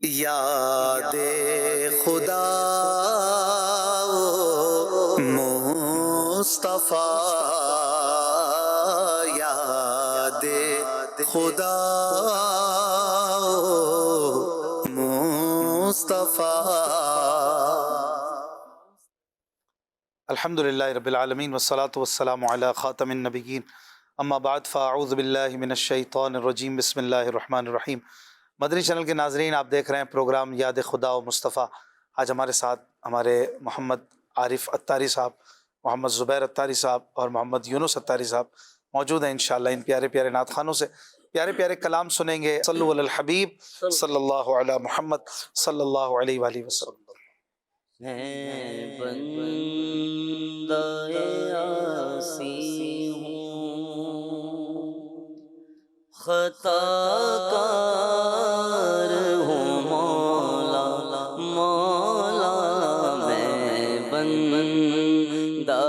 یاد خدا مصطفیٰ، یاد خدا مصطفیٰ۔ الحمدللہ رب العالمین والصلاة والسلام علی خاتم النبیین، اما بعد فاعوذ باللہ من الشیطان الرجیم، بسم اللہ الرحمن الرحیم۔ مدنی چینل کے ناظرین، آپ دیکھ رہے ہیں پروگرام یاد خدا و مصطفیٰ۔ آج ہمارے ساتھ ہمارے محمد عارف اتاری صاحب، محمد زبیر اتاری صاحب اور محمد یونس اتاری صاحب موجود ہیں۔ انشاءاللہ ان پیارے پیارے نعت خوانوں سے پیارے پیارے کلام سنیں گے۔ صلو علی الحبیب صلی اللہ علی محمد صلی اللہ علیہ وآلہ وسلم۔ ہے بندہ عاصی ہوں، خطا کار ہوں، مولا مولا میں بندہ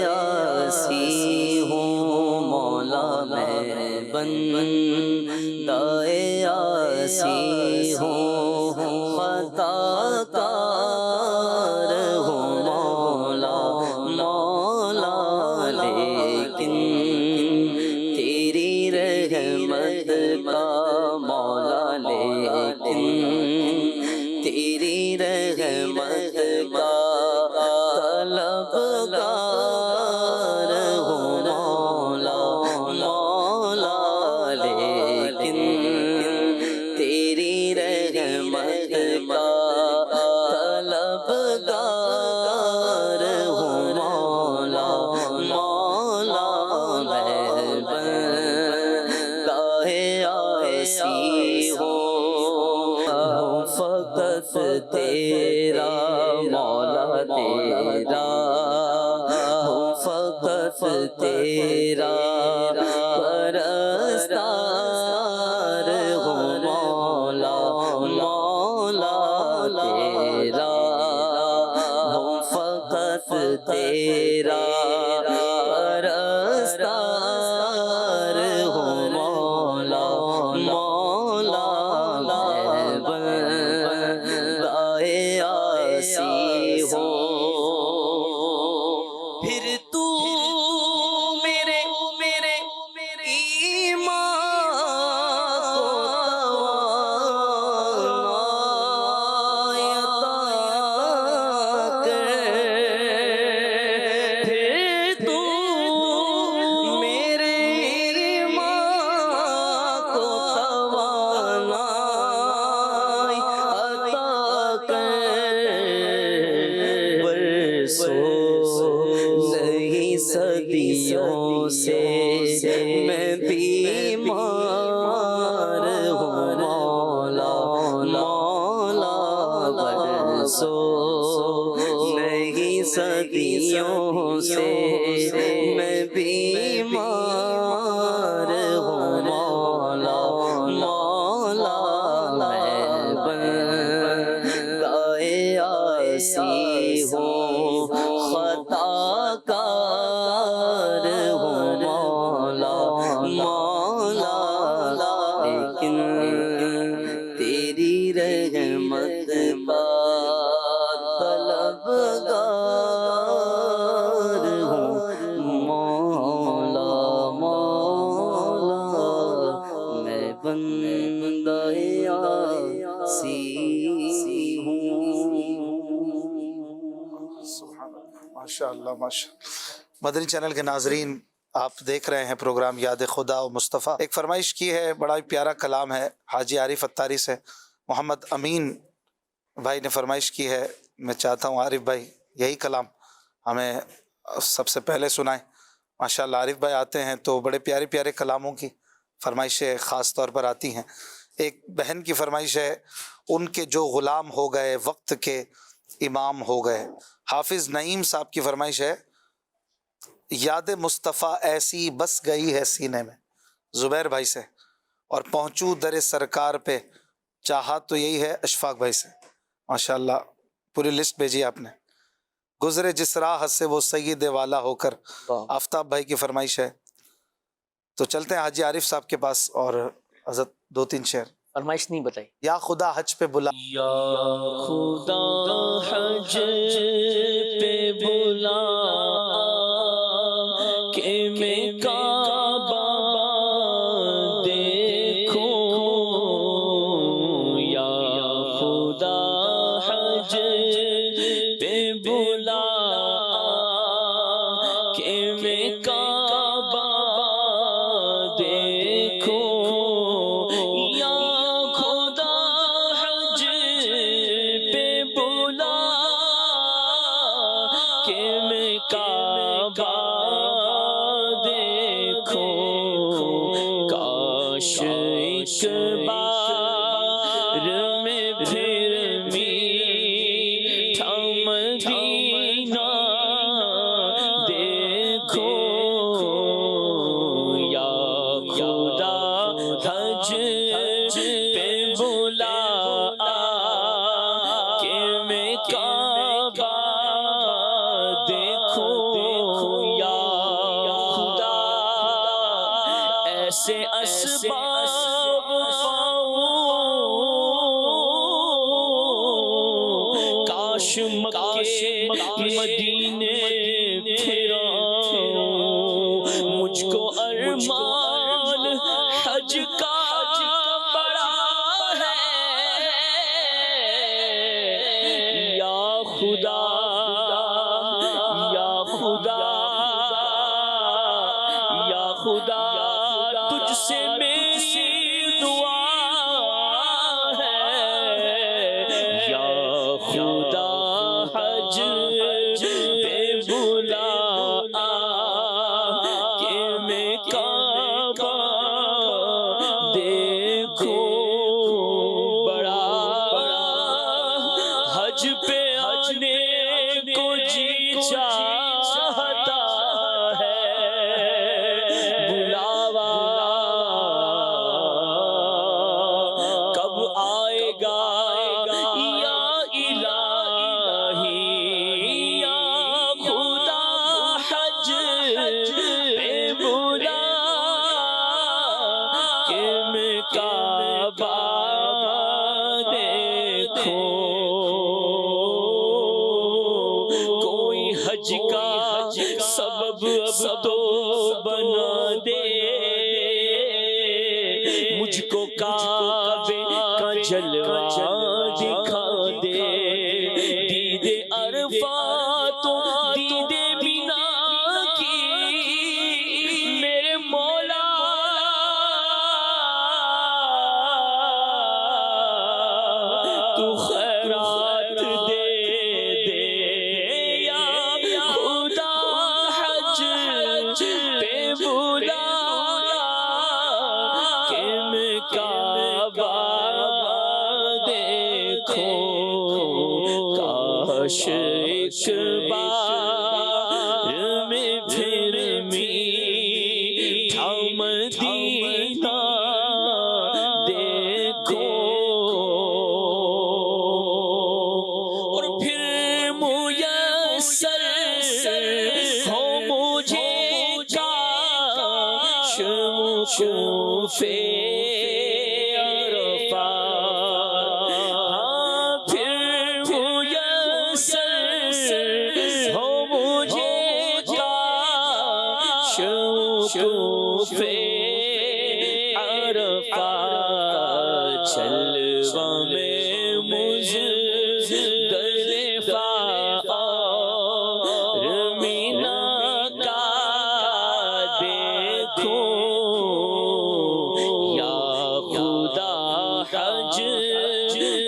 عاصی ہوں، مولا میں بندہ عاصی ہوں، خطا تیری رحمت کا طلبگار ہوں، مولا مولا، لیکن تیری رحمت کا طلبگار ہوں، مولا مولا میں بندہ عاصی ہوں، فقط تیرا مولا تیرا، فقط تیرا پرستار ہوں، مولا مولا تیرا، فقط تیرا پرستار ہوں، مولا مولا عاصی ہو۔ پھر تو میرے ایمان کو عطا کر، پھر تو میرے ایمان کو نہیں صدیوں سے میں بیمار ہوں، مولا مولا برسو نہیں صدیوں سے میں بیمار ہوں، مولا مولا میں بندہ عاصی ہوں، خطا کار ہوں، مولا مولا، لیکن تیری رحمت کا طلبگار ہوں، مولا مولا میں بندہ عاصی ہوں۔ ماشاء اللہ ماشاء اللہ۔ مدنی چینل کے ناظرین، آپ دیکھ رہے ہیں پروگرام یاد خدا و مصطفیٰ۔ ایک فرمائش کی ہے، بڑا ہی پیارا کلام ہے حاجی عارف اتاری سے، محمد امین بھائی نے فرمائش کی ہے۔ میں چاہتا ہوں عارف بھائی یہی کلام ہمیں سب سے پہلے سنائیں۔ ماشاءاللہ عارف بھائی آتے ہیں تو بڑے پیارے پیارے کلاموں کی فرمائشیں خاص طور پر آتی ہیں۔ ایک بہن کی فرمائش ہے، ان کے جو غلام ہو گئے وقت کے امام ہو گئے۔ حافظ نعیم صاحب کی فرمائش ہے، یاد مصطفیٰ ایسی بس گئی ہے سینے میں، زبیر بھائی سے، اور پہنچوں در سرکار پہ، چاہا تو یہی ہے اشفاق بھائی سے۔ ماشاءاللہ پوری لسٹ بھیجی آپ نے۔ گزرے جس راہ سے وہ سید والا ہو کر، آفتاب بھائی کی فرمائش ہے۔ تو چلتے ہیں حاجی عارف صاحب کے پاس اور حضرت دو تین شعر۔ فرمائش نہیں بتائی. یا خدا حج پہ بلا. یا خدا حج پہ بلا کہ میں کعبہ دیکھوں. یا خدا حج پہ بلا کہ میں کعبہ دیکھوں. یا خدا حج پہ بلا کہ میں کعبہ دیکھوں. کاش ایک بار میں پھر میٹھا مدینہ دیکھوں. یا خدا حج پہ بلا کہ میں کعبہ دیکھوں. یا خدا ایسے اسباب پاؤں کاش مکے مدینے پھراؤں. مجھ کو ارمان حج کا بڑا ہے. یا خدا یا خدا یا خدا تجھ سے میری دعا ہے. یا خدا حج پہ بلا کہ میں کعبہ دیکھوں. بڑا حج پہ آنے کو جی چاہتا ہے. بلاوا کب آئے گا یا الہی. یا خدا حج پہ بلا کہ میں کعبہ دیکھوں. کوئی حج کا سبب اب تو بنا دے. مجھ کو کعبے کا جلوہ دکھا دے. دید عرفات و دید مینا کی میرے مولا تو خیرات دے دے. یا خدا حج پہ بلا کہ میں کعبہ دیکھوں. کاش ایک بار میں پھر میٹھا مدینہ دیکھوں. اور پھر میسر ہو مجھے کاش وقوف عرفات. پھر میسر ہو مجھے کاش وقوف عرفات. جلوہ میں مزدلفہ اور مینا کا دیکھوں. یا خدا حج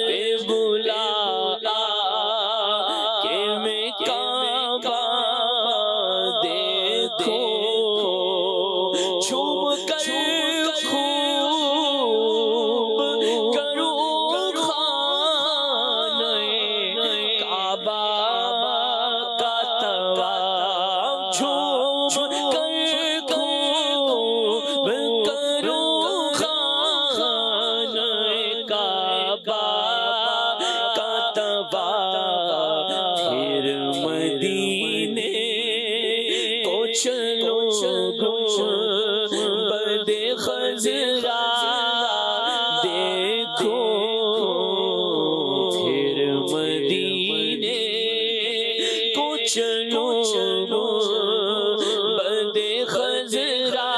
پہ بلا کہ میں کعبہ دیکھوں. جھوم کر خوب کروں خانہ کعبہ کا طواف. جھوم کر خوب کروں خانہ کعبہ کا طواف. پھر مدینے کو چلو گنبد خضرا دیکھوں. مدینے کو چلو بد خزرا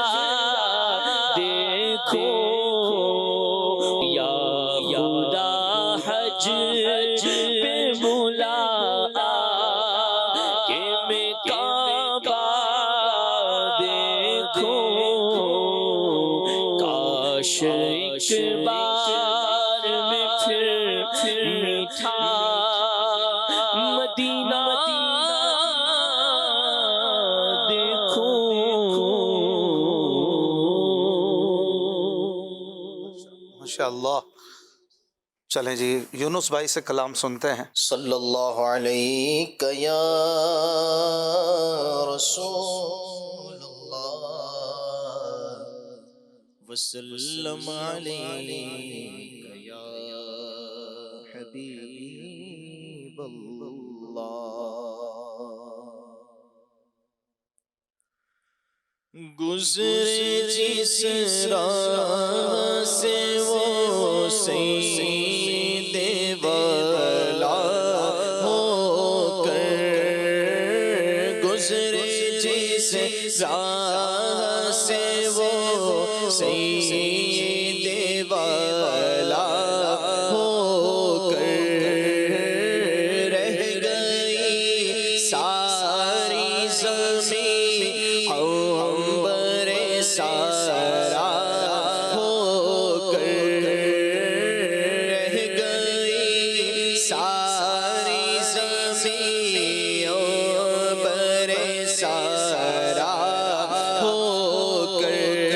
دیکھو یا خدا حج پہ بلا کہ میں کعبہ دیکھو کاش ایک بار میں پھر میٹھا مدینہ دیکھوں ماشاءاللہ. چلیں جی یونس بھائی سے کلام سنتے ہیں. صلی اللہ علیہ یا رسول اللہ وسلم علیک یا حبیب اللہ. گزرے جس راہ سے وہ سید والا ہو کر، گزرے جس راہ سے وہ سید والا ہو کر، رہ گئی ساری زمین عنبر سارا ہو کر، رہ گئی ساری زمین عنبر سارا ہو کر،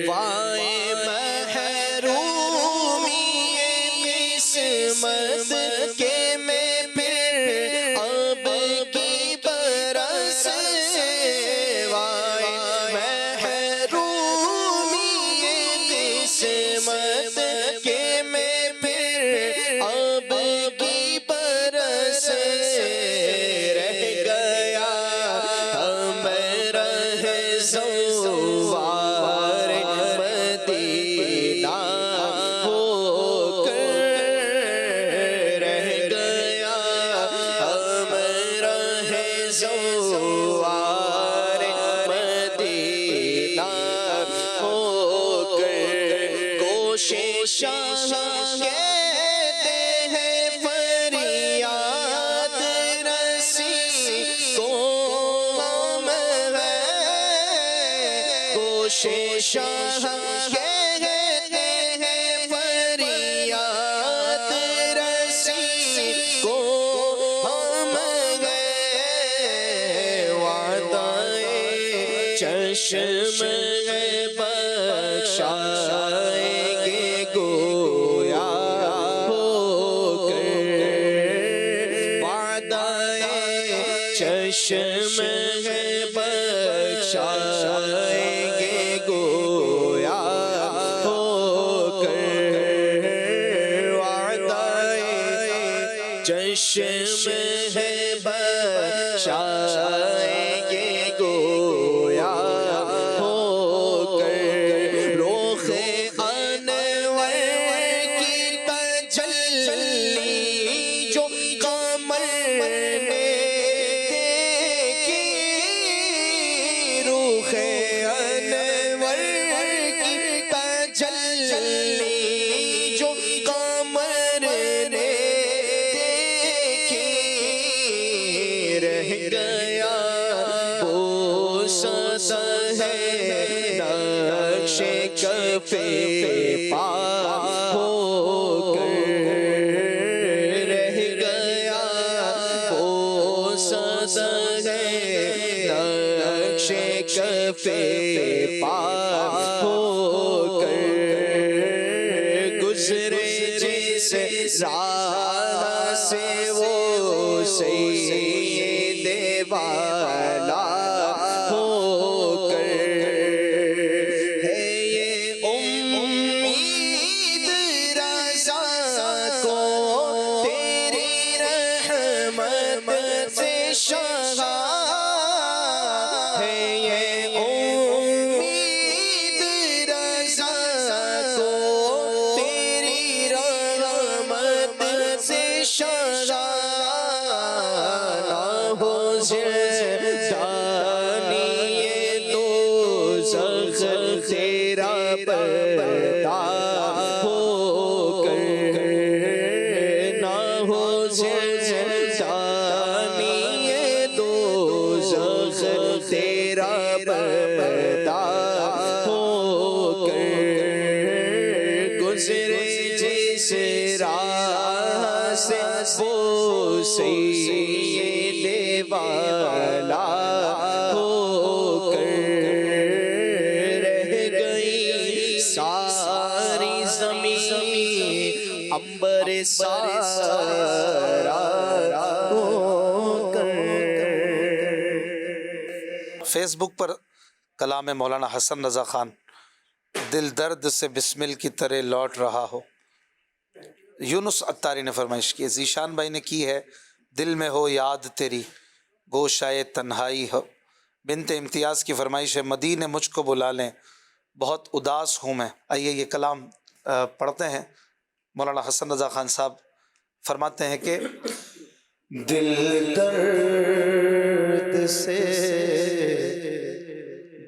وائے محرومی قسمت کے میں پھر اب کی برس، وائے محرومی قسمت کے میں پھر اب کی برس، رہ گیا ہم رہ زوار مدینہ ہو کر، رہ گیا ہم رہ زوار مدینہ ہو کر، کوششاں کہتے ہیں فریاد رسی کو غم ہے، کوششاں کہتے ہیں فریاد رسی کو غم ہے، وعدائے چشم بخشائیں گے گویا ہو کر، وعدائے چشم بخشائیں گے گویا ہو کر، وعدائے چشم بخشائیں گے گویا ہو کر، روخ انور کی تجلی جو قمر نے دیکھی، روخ انور کی تجلی جو قمر نے دیکھی، رہ گیا بوسہ ہے نقش کف پا ہو کر، رہ گیا بوسہ ہے نقش کف پا ہو کر، گزرے جس راہ سے وہ سید والا ہو کر، ہے یہ امید رضا کو تیری رحمت سے شغا، ہے یہ امید رضا کو تیری رحمت سے زندانی دوزخ تیرا پردہ ہو کر نہ ہو زندانی دوزخ تیرا پردہ ہو کر گزرے جس راہ سے وہ سید والا ہو کر رہ گئی ساری زمین عنبر سارا ہو کر۔ فیس بک پر کلام مولانا حسن رضا خان، دل درد سے بسمل کی طرح لوٹ رہا ہو۔ یونس اتاری نے فرمائش کی ہے، ذیشان بھائی نے کی ہے، دل میں ہو یاد تیری گوشائے تنہائی ہو۔ بنت امتیاز کی فرمائش ہے، مدینے مجھ کو بلا لیں بہت اداس ہوں میں۔ آئیے یہ کلام پڑھتے ہیں۔ مولانا حسن رضا خان صاحب فرماتے ہیں کہ دل درد سے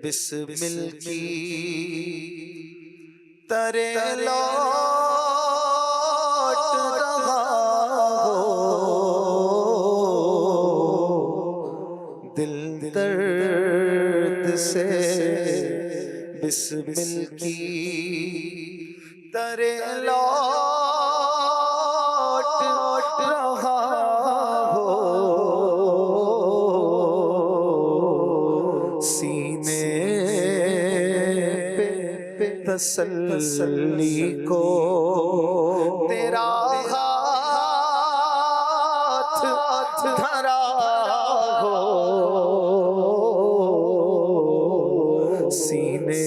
بسمل کی طرح لوٹ رہا ہو، دل درد سے بسمل کی طرح لوٹ رہا ہو، سینے پہ تسلی کو تیرا ہاتھ دھرا ہو، سینے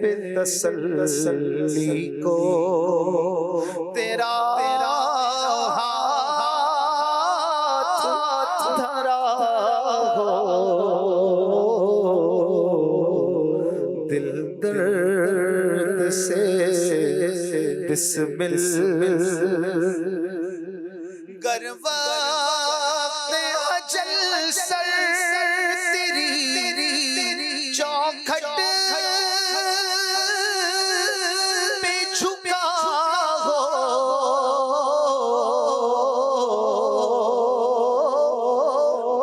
پہ تسلی کو تیرا ہاتھ دھرا ہو، دل درد سے بسمل گر وقت اجل سر تیری چوکھٹ پہ جھکا ہو،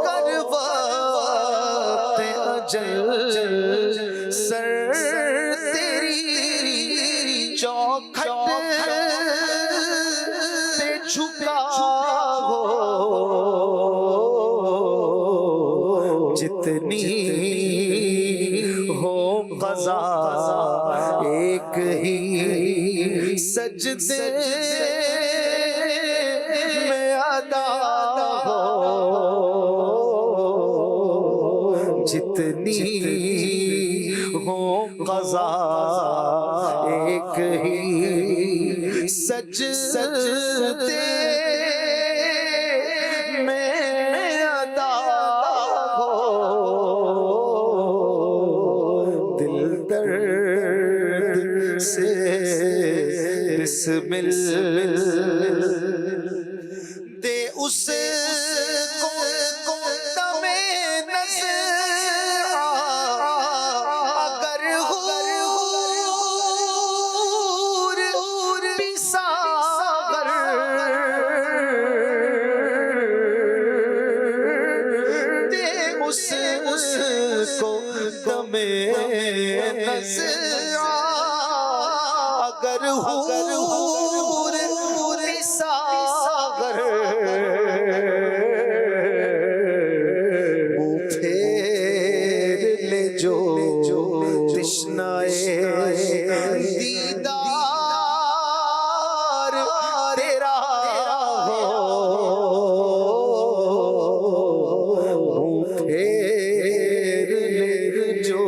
گر وقت اجل سر تیری چوکھٹ پہ جھکا ہو، جتنی ہو قضا ایک ہی سجدے میں ادا ہو، جتنی ہو قضا ایک ہی سجدے میں ادا ہو، دل درد سے بسمل دے اس کو دم نظر اگر حور بھی ساغر دے اس کو دم نظر اگر حور بھی ساغر منہ پھیر لے جو تشنائے دیدار تیرا ہو، منہ پھیر لے جو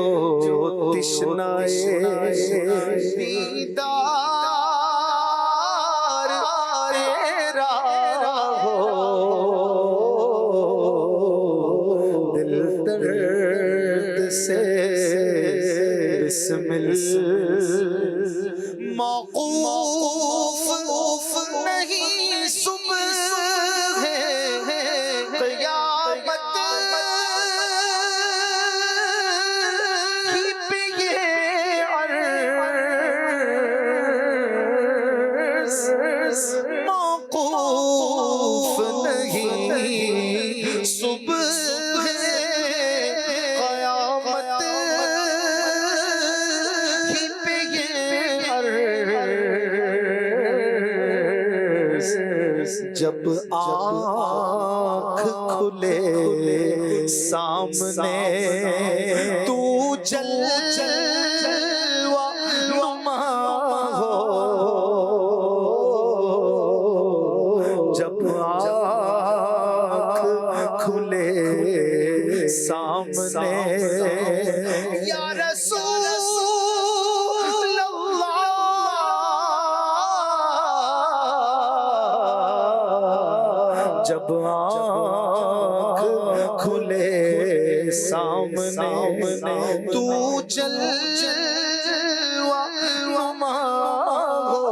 تشنائے دیدار جب آنکھ کھلے سامنے تو جلوہ نما ہو، جب آنکھ کھلے سامنے یا رسول جب آنکھ کھلے سامنے تو جلوہ نما ہو،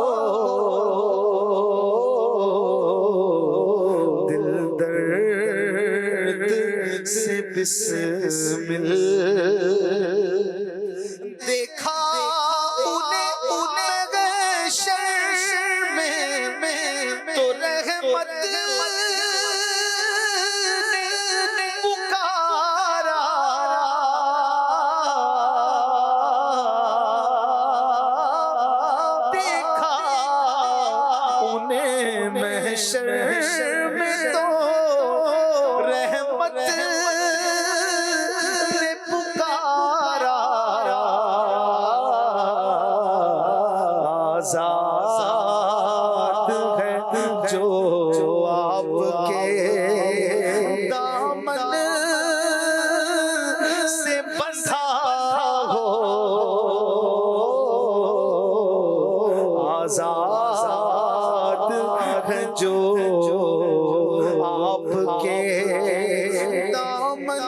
دل درد سے بسمل دیکھا انہیں شر میں تو رحمت میں تو رحمت نے پکارا، آزاد ہے جو آپ کے دامن سے بندھا ہو، آزاد ہے جو آپ کے دامن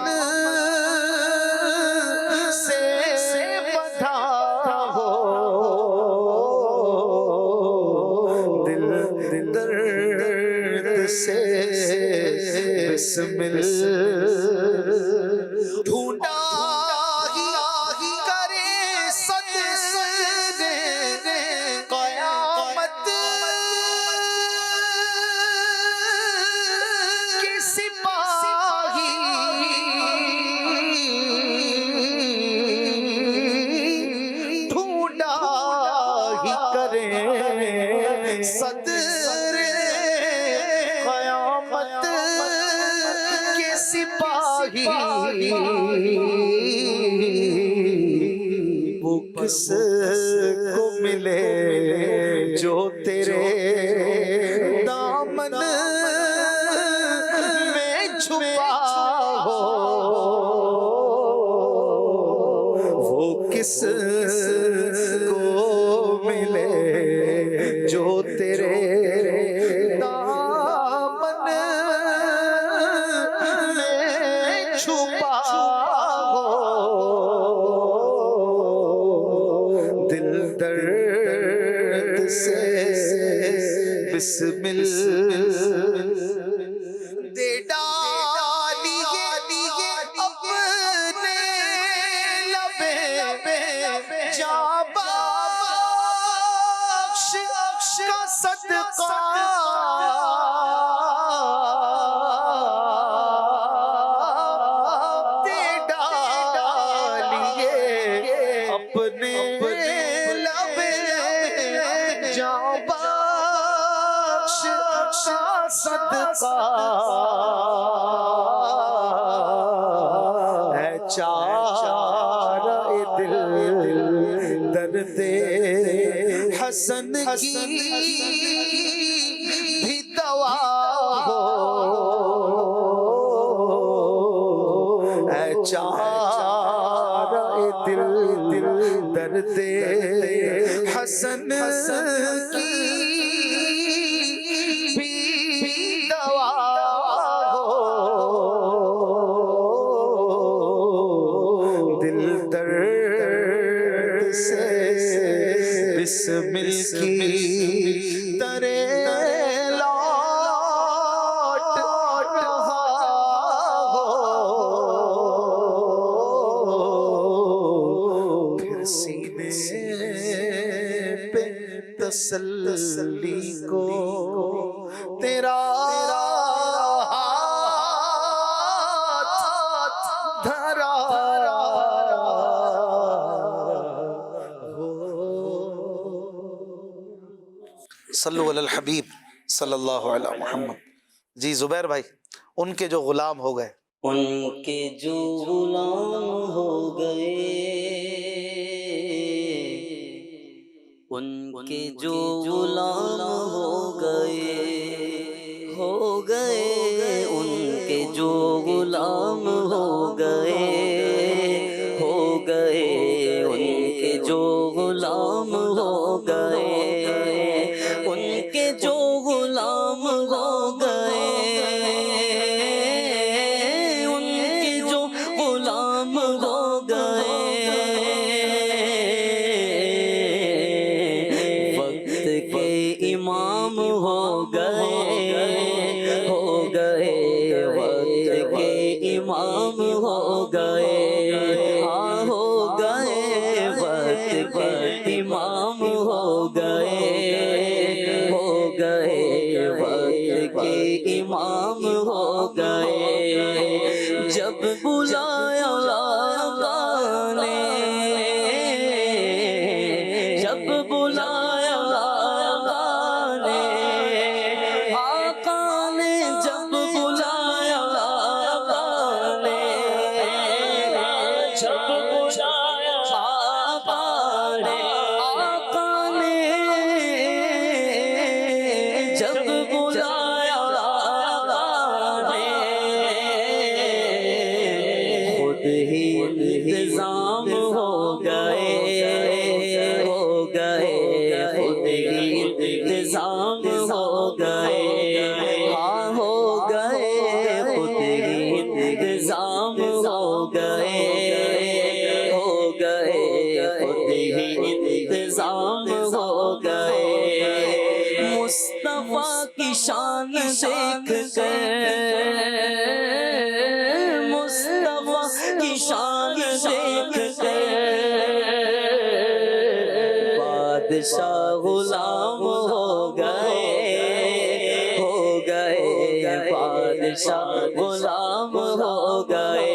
سے بندھا ہو، دل درد سے بسمل ڈھونڈا ہی کرے صد قیامت کے سپاہی، ڈھونڈا ہی کرے صدر قیامت کے سپاہی، وہ کس کو ملے جو تیرے دامن میں چھپا ہو، وہ کس کو ملے جو تیرے دامن میں چھپا ہو، دل درد سے بسمل دے ڈالیے اپنے لبے جاں بخش کا صدقہ، دے ڈالیے اپنے لبے جاں بخش کا صدقہ، ہے چارہ دل درد حسن کی بھی دوا ہو، ہے چارہ دل درد حسن کی بھی دوا ہو، دل درد سے بسمل کی ترے لوٹ رہا ہو، پھر سینے پہ تسلی کو تیرا ہاتھ دھرا ہو۔ صلو علی الحبیب صلی اللہ علیہ محمد. جی زبیر بھائی، ان کے جو غلام ہو گئے. ان کے جو غلام ہو گئے، ان کے جو غلام ہو گئے، ہو گئے ان کے جو غلام ہو گئے، ہو گئے ان کے جو غلام ہو گئے، ان کے جو غلام ہو گئے، امام ہو گئے، ہو گئے وقت کے امام ہو گئے، ہاں ہو گئے وقت کے امام ہو گئے، ہو گئے وقت کے امام ہو گئے. جب بلایا آقا نے، جب بلایا انتظام ہو گئے، ہو گئے خود ہی انتظام ہو گئے، ہاں ہو گئے خود ہی انتظام ہو گئے، ہو گئے خود ہی انتظام ہو گئے. مصطفیٰ کی شان دیکھ کر، مصطفیٰ کی شان دیکھ کر بادشاہ غلام ہو گئے، ہو گئے بادشاہ غلام ہو گئے،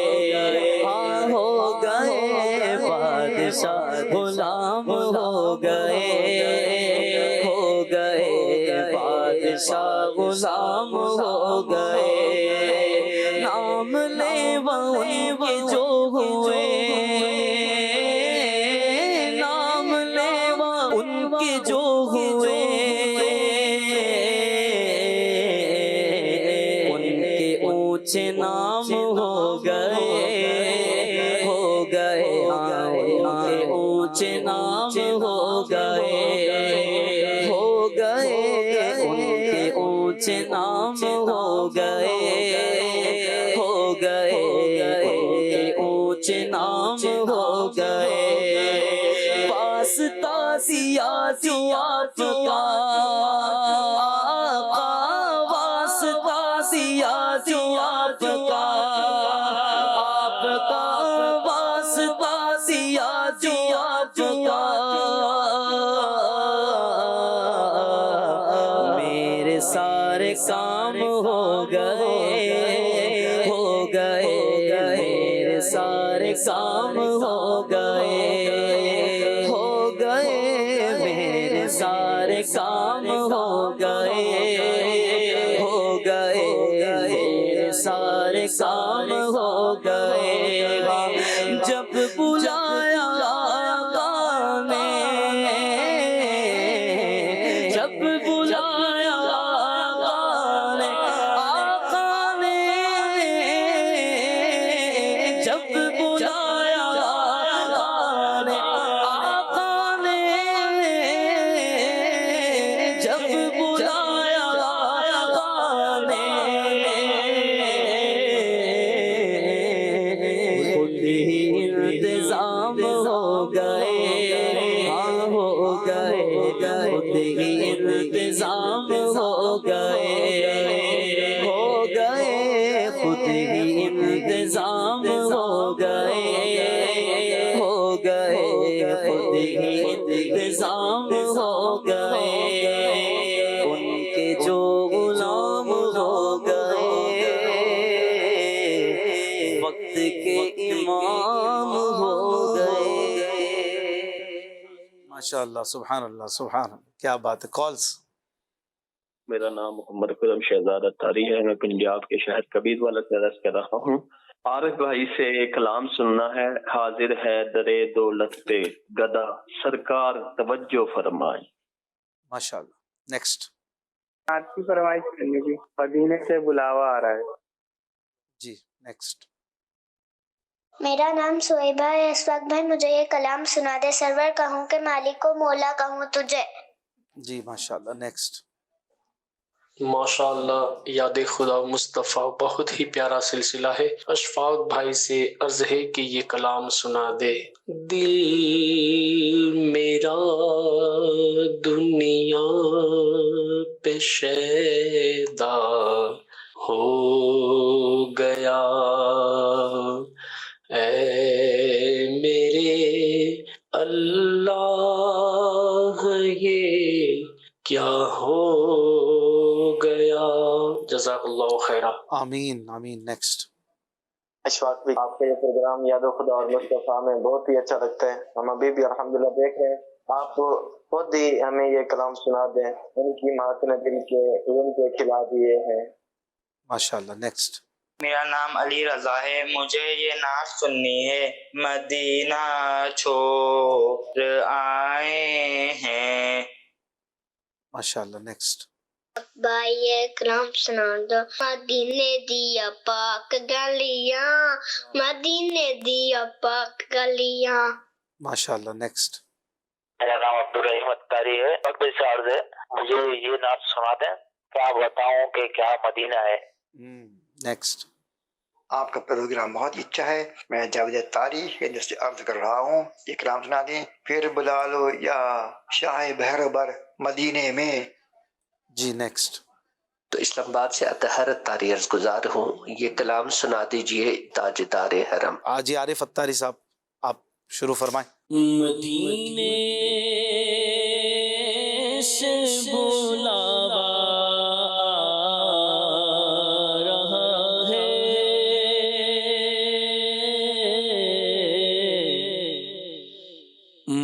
ہاں ہو گئے بادشاہ غلام ہو گئے، ہو گئے بادشاہ غلام ہو گئے. نام لیوا ان کے جو ہوئے، نام لیوا ان کے جو ہوئے، ان کے اونچے نام ہو گئے، ہو گئے ان کے اونچے نام ہو گئے، ہو گئے ان کے اونچے نام ہو گئے، ہو گئے ان کے اونچے نام ہو گئے. واسطہ دیا جو آپ کا آقا، واسطہ دیا جو آپ کا، آپ کا واسطہ دیا جو آپ کا، میرے سارے کام ہو گئے، ہو گئے میرے سارے کام ہو گئے، ہو گئے میرے سارے کام ہو گئے، ہو گئے میرے سارے کام ہو گئے. جب بلایا آقا نے، جب بلایا آقا نے، آقا نے جب بلایا آقا نے، آقا نے جب بلایا آقا نے، خود ہی انتظام ہو گئے، ہاں ہو گئے خود ہی انتظام ہو گئے، ہو گئے خود ہی انتظام ہو گئے، ہو گئے خود ہی انتظام ہو گئے. ان کے جو غلام ہو گئے، وقت کے امام ہو گئے. ماشاء اللہ، سبحان اللہ، سبحان اللہ، کیا بات ہے. کالس میرا نام محمد قدم شہزاد اتاری ہے، میں پنجاب کے شہر کبیر والا سے عرض کر رہا ہوں۔ عارف بھائی سے کلام سننا ہے۔ حاضر ہے درے دولت پہ گدا، سرکار توجہ فرمائیں۔ ماشاءاللہ، نیکسٹ۔ آپ کی فرمائش کرنی تھی، مدینے سے بلاوا آ رہا ہے۔ جی نیکسٹ۔ میرا نام سویبہ ہے، اس وقت بھائی مجھے یہ کلام سنا دے۔ سرور کہوں کہ مالک کو مولا کہوں تجھے۔ جی ماشاءاللہ، نیکسٹ۔ ماشاءاللہ، یاد خدا مصطفیٰ بہت ہی پیارا سلسلہ ہے۔ اشفاق بھائی سے عرض ہے کہ یہ کلام سنا دے۔ دل میرا دنیا پہ شیدا ہو گیا، اے میرے اللہ یہ کیا ہو گیا۔ جزاک اللہ خیرہ۔ آمین آمین، نیکسٹ۔ اشفاق بھی، آپ کا یہ پروگرام یاد و خدا اور مصطفیٰ میں بہت ہی اچھا لگتا ہے، ہم ابھی بھی الحمدللہ دیکھ رہے ہیں۔ آپ خود ہی ہمیں یہ کلام سنا دیں، ان کی مہاتن دل کے علم کے کھلا دیے ہیں۔ ماشاءاللہ، نیکسٹ۔ میرا نام علی رضا ہے، مجھے یہ نعت سننی ہے۔ مدینہ چھوڑ آئے ہیں۔ ماشاءاللہ، نیکسٹ۔ بھائی یہ کلام سنا دو۔ مدینے دیا پاک گلیاں، مدینے دیا پاک گلیاں۔ ماشاءاللہ، نیکسٹ۔ میرا نام عبدالرحیم اتاری ہے، مکبل سے عرض ہے مجھے یہ نعت سنا دیں، کیا بتاؤں کہ کیا مدینہ ہے۔ نیکسٹ۔ آپ کا پروگرام بہت ہی اچھا ہے، میں جاوید اتاری ہند سے عرض کر رہا ہوں، یہ کلام سنا دیں۔ پھر بلا لو یا شاہ بہر بر مدینے میں۔ جی نیکسٹ۔ تو اسلام آباد سے اطہر اتاری عرض گزار ہوں، یہ کلام سنا دیجئے تاجدار حرم۔ جی عارف اتاری صاحب، آپ شروع فرمائیں۔ مدینے سے بلاوا رہا ہے،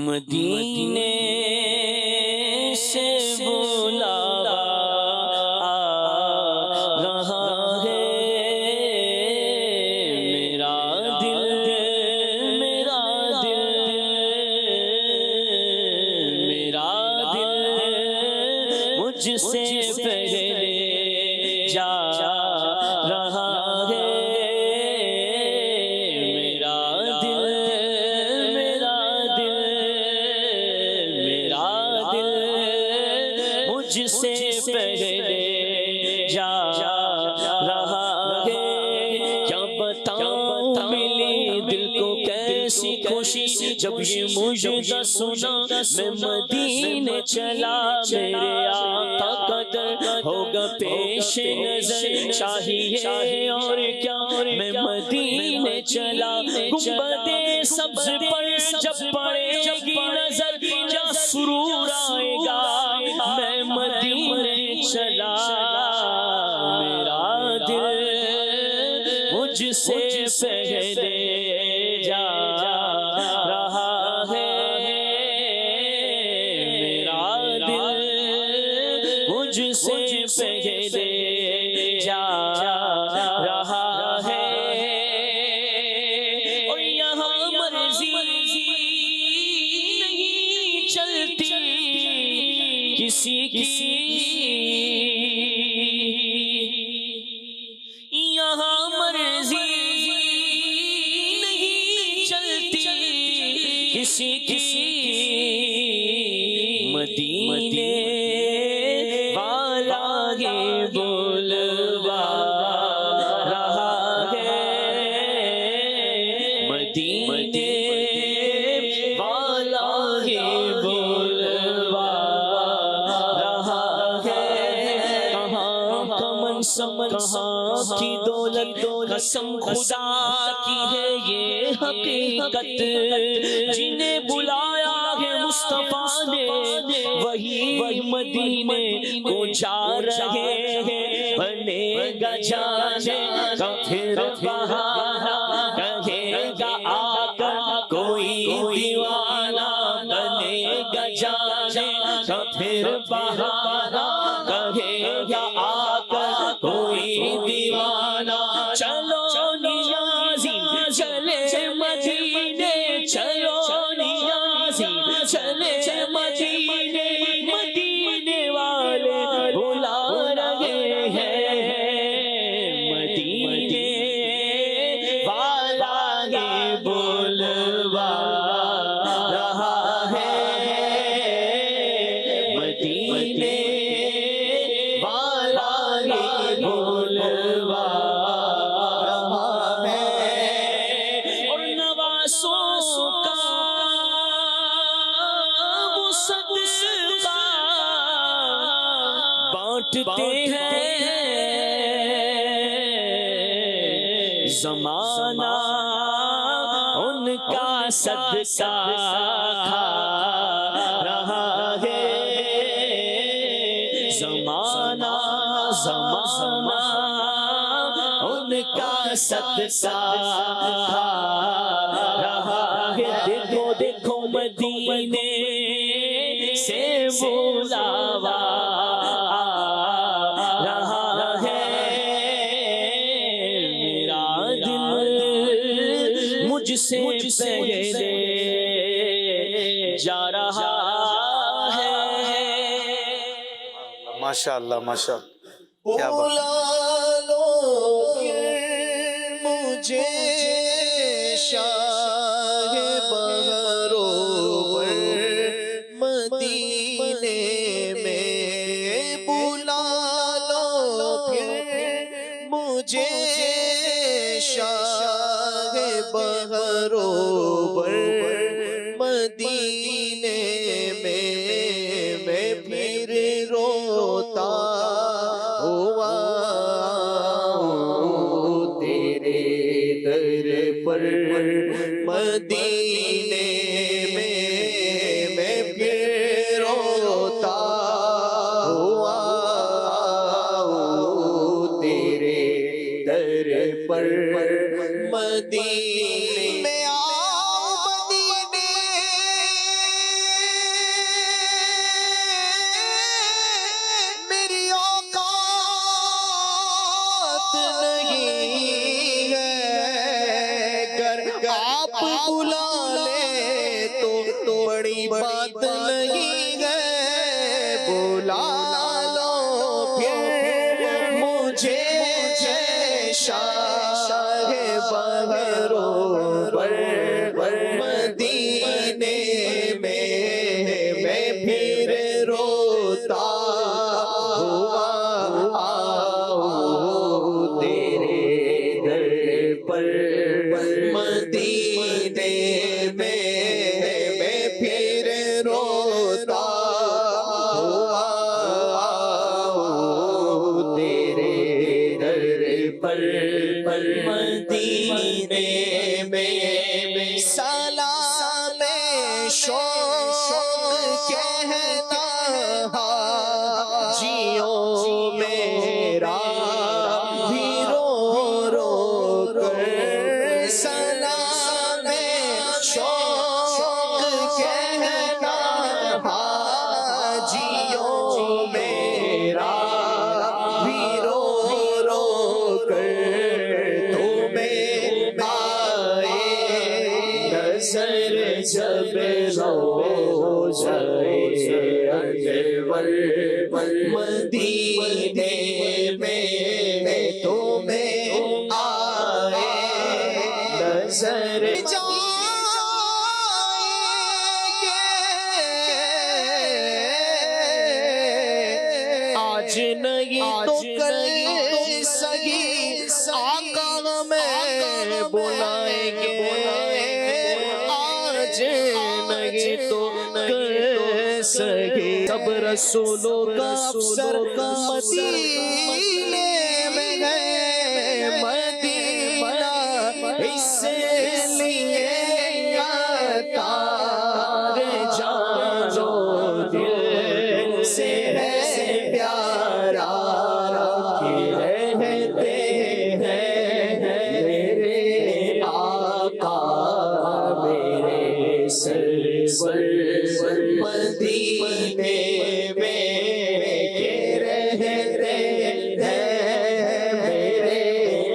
مدینے سے بلاوا رہا ہے، میرا دل میرا دل میرا دل مجھ سے پہلے جا رہا ہے، میرا دل میرا دل میرا دل مجھ سے پہلے جا رہا ہے۔ کیا بتاؤں ملی دل کو کیسی خوشی جب یہ مجھے سنا میں مدینے چلا، میرے آقا کا در ہوگا پیش نظر، چاہیے اور کیا میں مدینے چلا، گنبد سبز پر جب پڑے گی نظر کیا سرور آئے گا، میں مدینے چلا، میرا دل مجھ سے پہلے جا رہا ہے، میرا دل مجھ سے پہلے جا رہا ہے، اور یہاں مرضی نہیں چلتی کسی کی، یہاں مرضی نہیں چلتی کسی کی، مدینے والا یہ بلوا رہا ہے، مدینے والا یہ بلوا رہا ہے، کہاں کا منصب کہاں کی دولت، قسم خدا کی ہے یہ حقیقت، جنہیں بلایا ہے مصطفیٰ نے وہی مدینے کو جا رہے ہیں، بنے گا جانے کا پھر بہانا، کہے گا آ کر کوئی دیوانہ، بنے گا جانے کا پھر بہانا، کہے بانٹتے ہیں زمانہ ان کا صدقہ کھا رہا ہے زمانہ ان کا صدقہ کھا رہا ہے دیکھو دیکھو مدینے سے بلاوا آ رہا ہے میرا دل مجھ سے پہلے جا رہا ہے ماشاءاللہ ماشاءاللہ کیا بات بلا لو مجھے شاہ بہروبر مدینے میں بلا لو مجھے شاہ بہروبر مدینے میں پھر روتا ہوا تیرے در پر مدینے میں پھر روتا ہوا تیرے در پر مدینے میں بلا لے تو بڑی بات نہیں ہے بلا لو پھر مجھے شاہ بہروبر مدینے میں پھر روتا ہوا آؤ تیرے در پر مدینے میں پھر روتا ہوا تیرے در پر مدینے میں سلام شوق کہتا جیو میرا بھی رو رو کر سلام شوق کہتا جیو میرا بھی رو رو کر تمہیں آئے نظر جب رو جائے انور مدینے میں تمہیں آئے نظر آج نہیں تو کل سہی آقا میں بلائیں گے آج نہیں تو کل سہی سب رسولوں کا افسر مدینے میں ہے مدینہ اس لیے تار جانو دل سے ہے پیارا رہتے ہیں میرے آقا میرے سرور مدینے میں رہتے ہیں میرے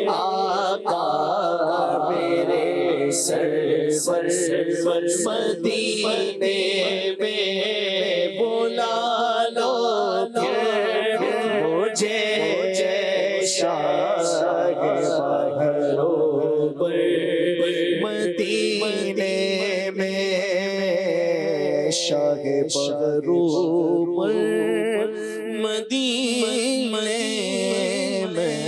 آقا میرے سرور مدینے میں بلا لو مجھے شاہ بہروبر مدینے میں شاہ بہروبر مدینے میں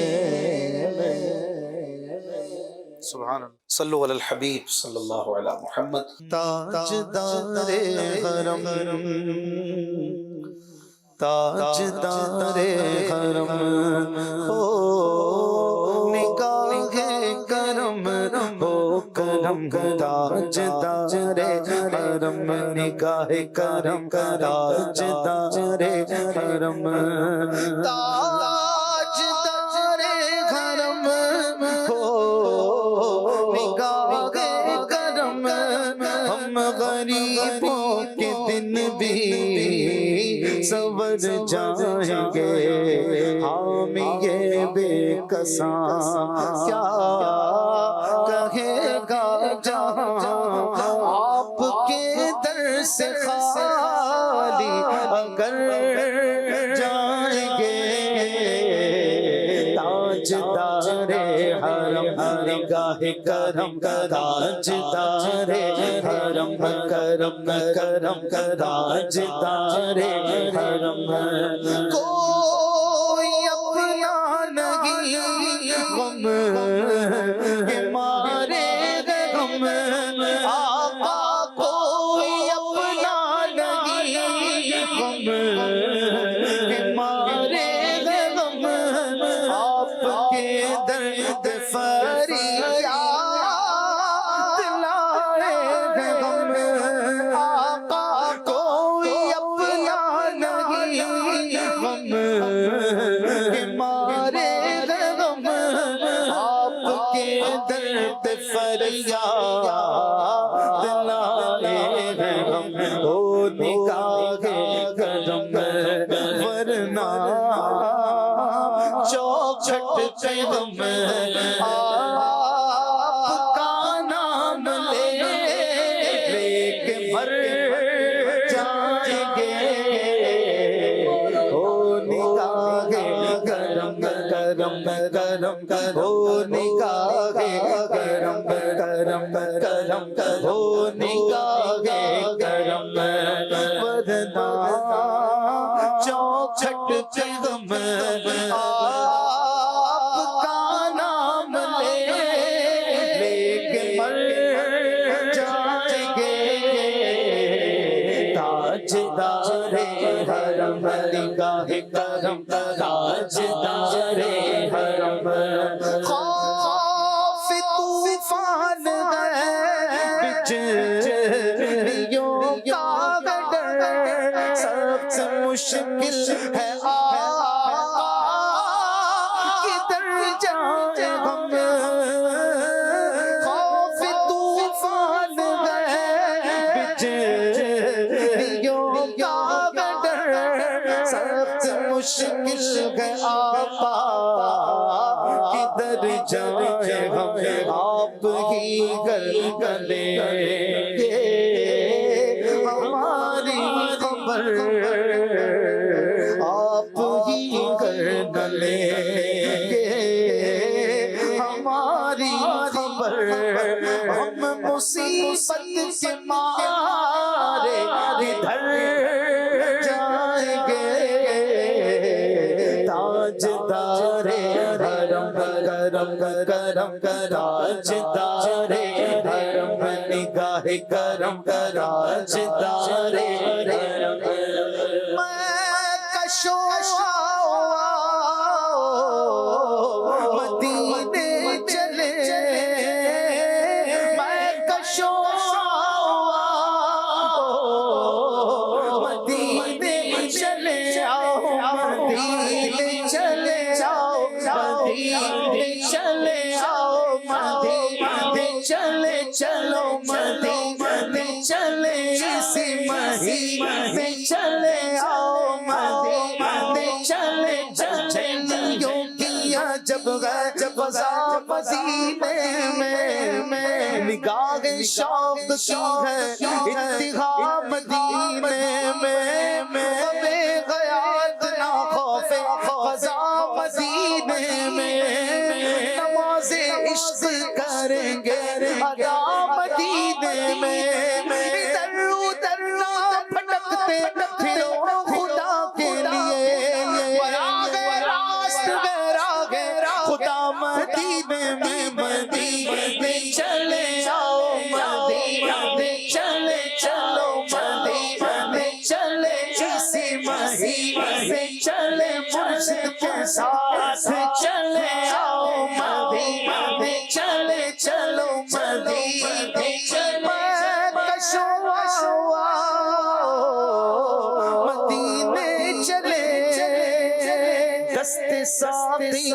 سبحان اللہ صلو علی الحبیب صلی اللہ علیہ محمد تاجدار حرم تاجدار حرم ہو نگاہ کرم ہو کرم تاجدار حرم نگاہ کرم تاجدار حرم تاجدار حرم ہو نگاہ کرم ہم غریبوں کے دن بھی سور جائیں گے حامی یہ بے کساں کیا کہے گا جہاں آپ کے در سے خالی اگر جائیں گے تاجدار حرم نگاہ کرم تاجدار حرم کرم کرم تاجدار حرم کوئی اپنا نہیں غم ہمارے غم آقا کوئی اپنا نہیں غم ہمارے غم آپ کے درد فریاد لائے غم آقا کوئی اپنا نہیں غم ہمارے غم آپ کے درد فریاد لائے غم او نگاہ کرم ورنہ چوکھٹ پہ غم آپ کا نام لے کے مر جائیں گے او نگاہ کرم کرم کرم او نگاہ کرم کرم کرم او نگاہ کرم ورنہ چوکھٹ پہ غم آپ کا نام لے کے مر جائیں گے تاجدار حرم نگاہ کرم تاجدار حرم خوف طوفان ہے بجلیوں کا ڈر سب مشکل ہے کدھر جائیں ہم خوف طوفان ہے بجلیوں کا ڈر سب مشکل ہے آقا کدھر جائیں ہم آپ ہی گلے گے ہماری خبر آپ ہی کر لیں گے ہماری خبر ہم مصیبت کے مارے ادھر جائیں گے تاجدار حرم کرم کرم تاجدار حرم نگاہ کرم تاجدار حرم مدینے چلے میں کشوں مدینے چلے آؤ مدینے چلے آؤ مدینے چلے آؤ مدینے چلے چلو مدینے چلے اسی مہینے چلے آؤ مدینے چلے چلیوں کیا جب غزہ مدینے میں نگاہ شوق کی ہے انتہا مدینے میں بے غیات نہ خوف غزہ مدینے میں نماز عشق کریں گے ادا مدینے میں ادھر ادھر نہ بھٹکتے پھرو خدا کے لیے خدا مدینے میں مدینے چلے آؤ مدینے چلے چلو مدینے چلے اسی مہینے مرشد کے ساتھ چلے آؤ مدینے چلے چلو مدینے مدینے چلے دست ساقی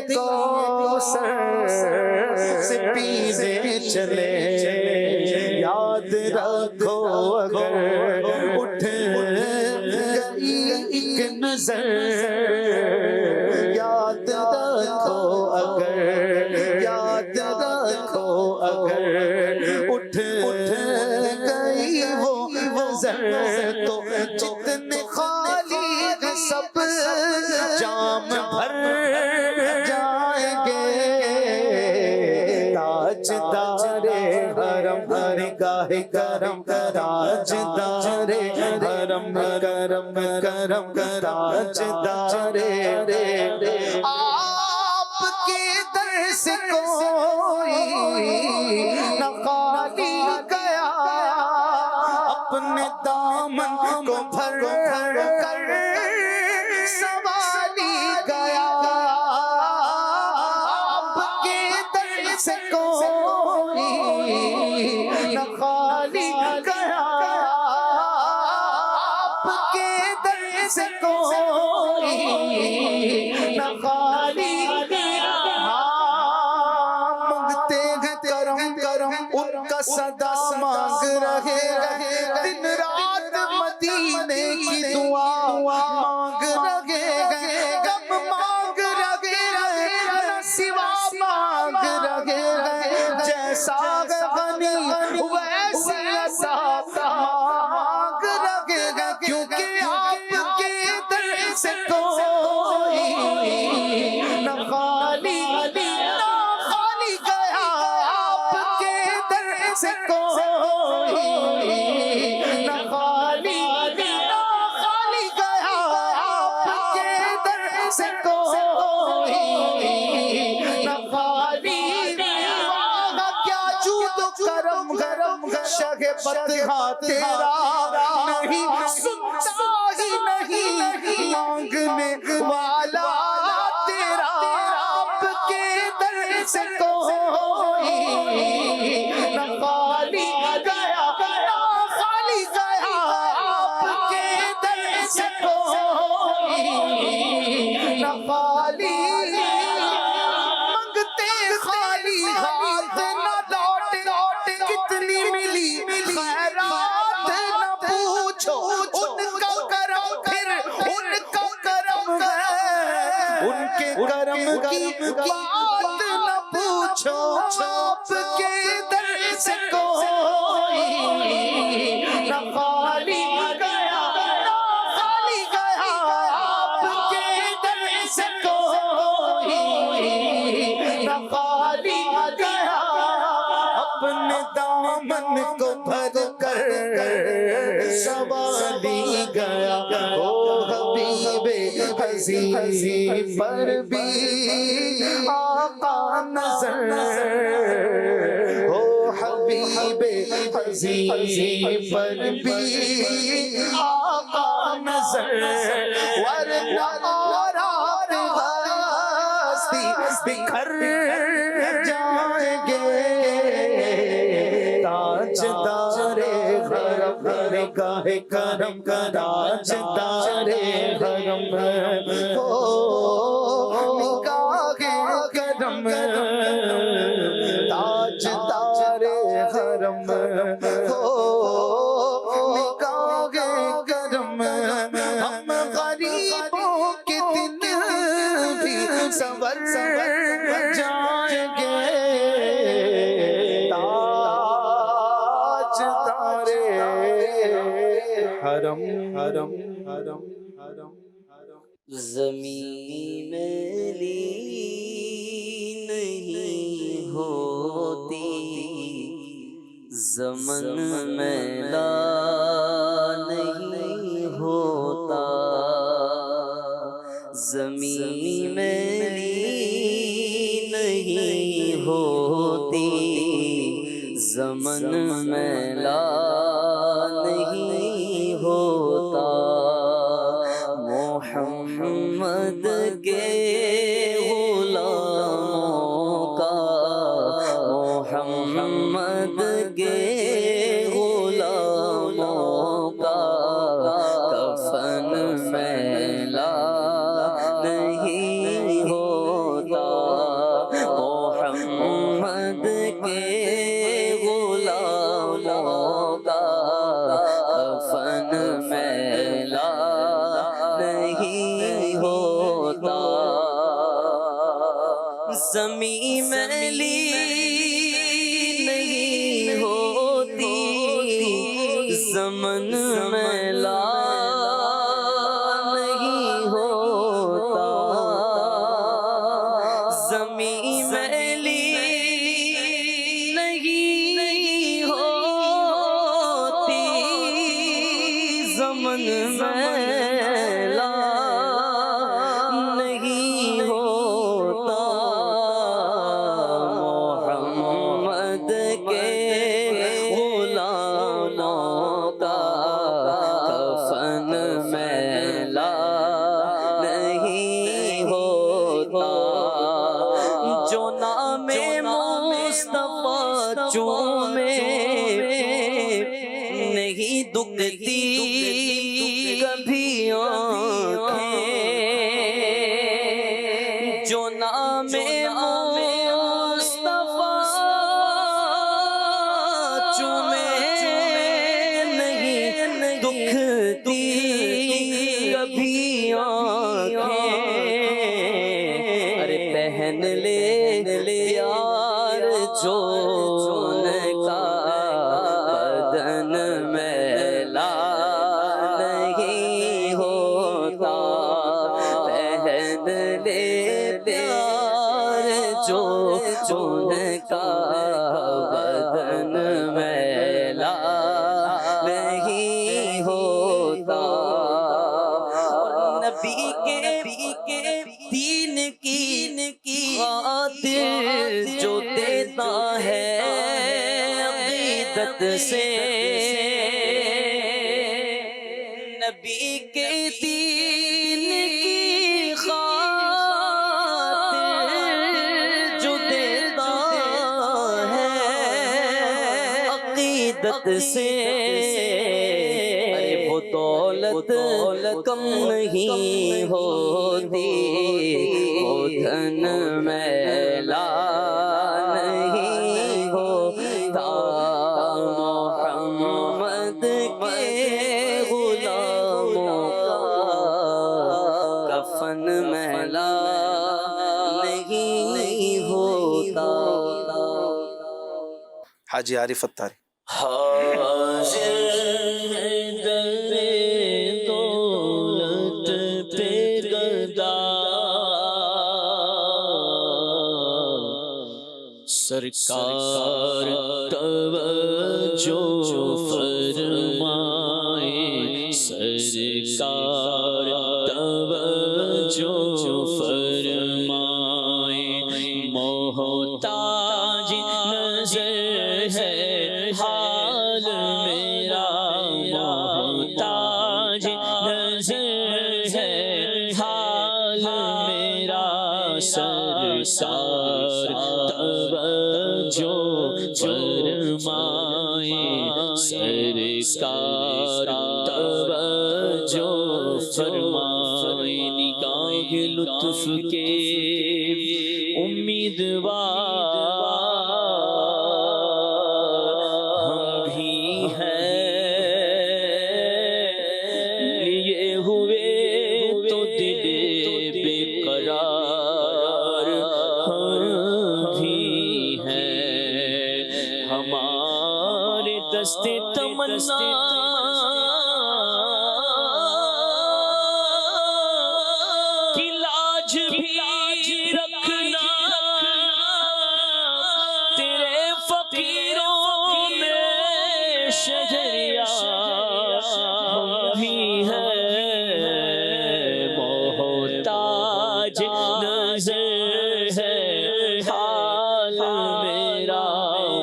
کوثر سے پینے چلے یاد رکھو اگر اٹھ گئی ایک نظر یاد رکھو اگر یاد رکھو اگر اٹھ گئی وہ نظر تو جتنے خالی ہیں سب جام بھر جائیں گے تاجدار حرم نگاہ کرم تاجدار حرم کرم کرم تاجدار آپ کے در سے کوئی نہ خالی گیا اپنے دامن کو بھر کر سوالی گیا آپ کے در سے کوئی نہ خالی گیا آپ کے در سے کوئی نہ خالی گیا مانگتے ہیں کرم کرم ان کا صدا مانگ رہے دن رات مدینے کی دعا مانگ رہے ہیں غم مانگ رہے ہیں نہ سوا مانگ رہے ہیں جیسا غنی ویسے عطا مانگ رہے ہیں کیونکہ آپ کے در سے کوئی نہ خالی گیا آپ کے در سے کوئی نہ خالی گیا آپ کے در سے کوئی نہ خالی گیا کیا جود و کرم گرم شہ بدہا تیرا نہیں سنتا ہی نہیں مانگنے والا تیرا آپ کے در سے کوئی نہ خالی گیا آپ کے در سے کوئی نہ خالی منگتے خالی ہاتھ نہ لوٹے کتنی ملی خیرات نہ پوچھو ان کا کرم پھر ان کا کرم ہے ان کے کرم کی بات نہ پوچھو آپ کے در سے کوئی نہ خالی گیا آپ کے در سے کوئی نہ خالی گیا اپنے دامن کو بھر کر سوالی گیا او حبیب حضی پر بھی آقا نظر او حبیب حضی پر بھی آقا نظر ورنہ آرات ہستی بکھر جائیں گے تاجدار حرم نگاہ کرم تاجدار حرم ہو نگاہ کرم تاجدار حرم ہو نگاہ کرم ہم غریبوں کے دن بھی سنور جائیں گے تاجدار حرم حرم حرم حرم زمین میلی نہیں ہوتی زمن میلا نہیں ہوتا زمین میلی نہیں ہوتی زمن میلا نہیں ہوتا محمد محمد کے غلاموں کا، محمد کے غلاموں کا کفن میلا نہیں ہوتا، محمد کے غلاموں کا کفن میلا نہیں ہوتا، زمین میلی نہیں ہوتی، زمن میلا نہیں ہوتا، زمین میلی نہیں ہوتی، زمن میلا نہیں ہوتا، محمد کے غلاموں کا کفن میلا نہیں ہوتا، جو نام مصطفیٰ چومے نہیں دکھتی کبھی آنکھیں، جو نام مصطفیٰ چومے نہیں دکھتی کبھی آنکھیں، ارے پہن لے یار جو ان کا بدن میلا نہیں ہوتا، پہن لے پیار جو ان کا بدن میلا نہیں ہوتا، نبی کے دین کی خاطر جو دیتا ہے عقیدت سے، نبی کے دین کی خاطر جو دیتا ہے عقیدت سے، ارے وہ دولت کم نہیں ہوتی، وہ دھن میلا نہیں ہوتا، محمد کے غلاموں کا کفن میلا نہیں ہوتا۔ حاجی عارف اتاری۔ حاضر ہے در دولت پہ گدا، سرکار توجہ فرمائے، سرکار توجہ فرمائے، محتاج نظر ہے حال میرا، محتاج نظر ہے حال میرا، سرکار توجہ فرمائے، سرکار توجہ فرمائے، نگاہ لطف کے امیدوار ہم بھی ہیں، لیے ہوئے تو دل بے قرار ہم بھی ہیں، ہمارے دست تمنا کی لاج بھی رکھنا، تیرے فقیروں میں شہریار ہم بھی ہیں، محتاج نظر ہے حال میرا،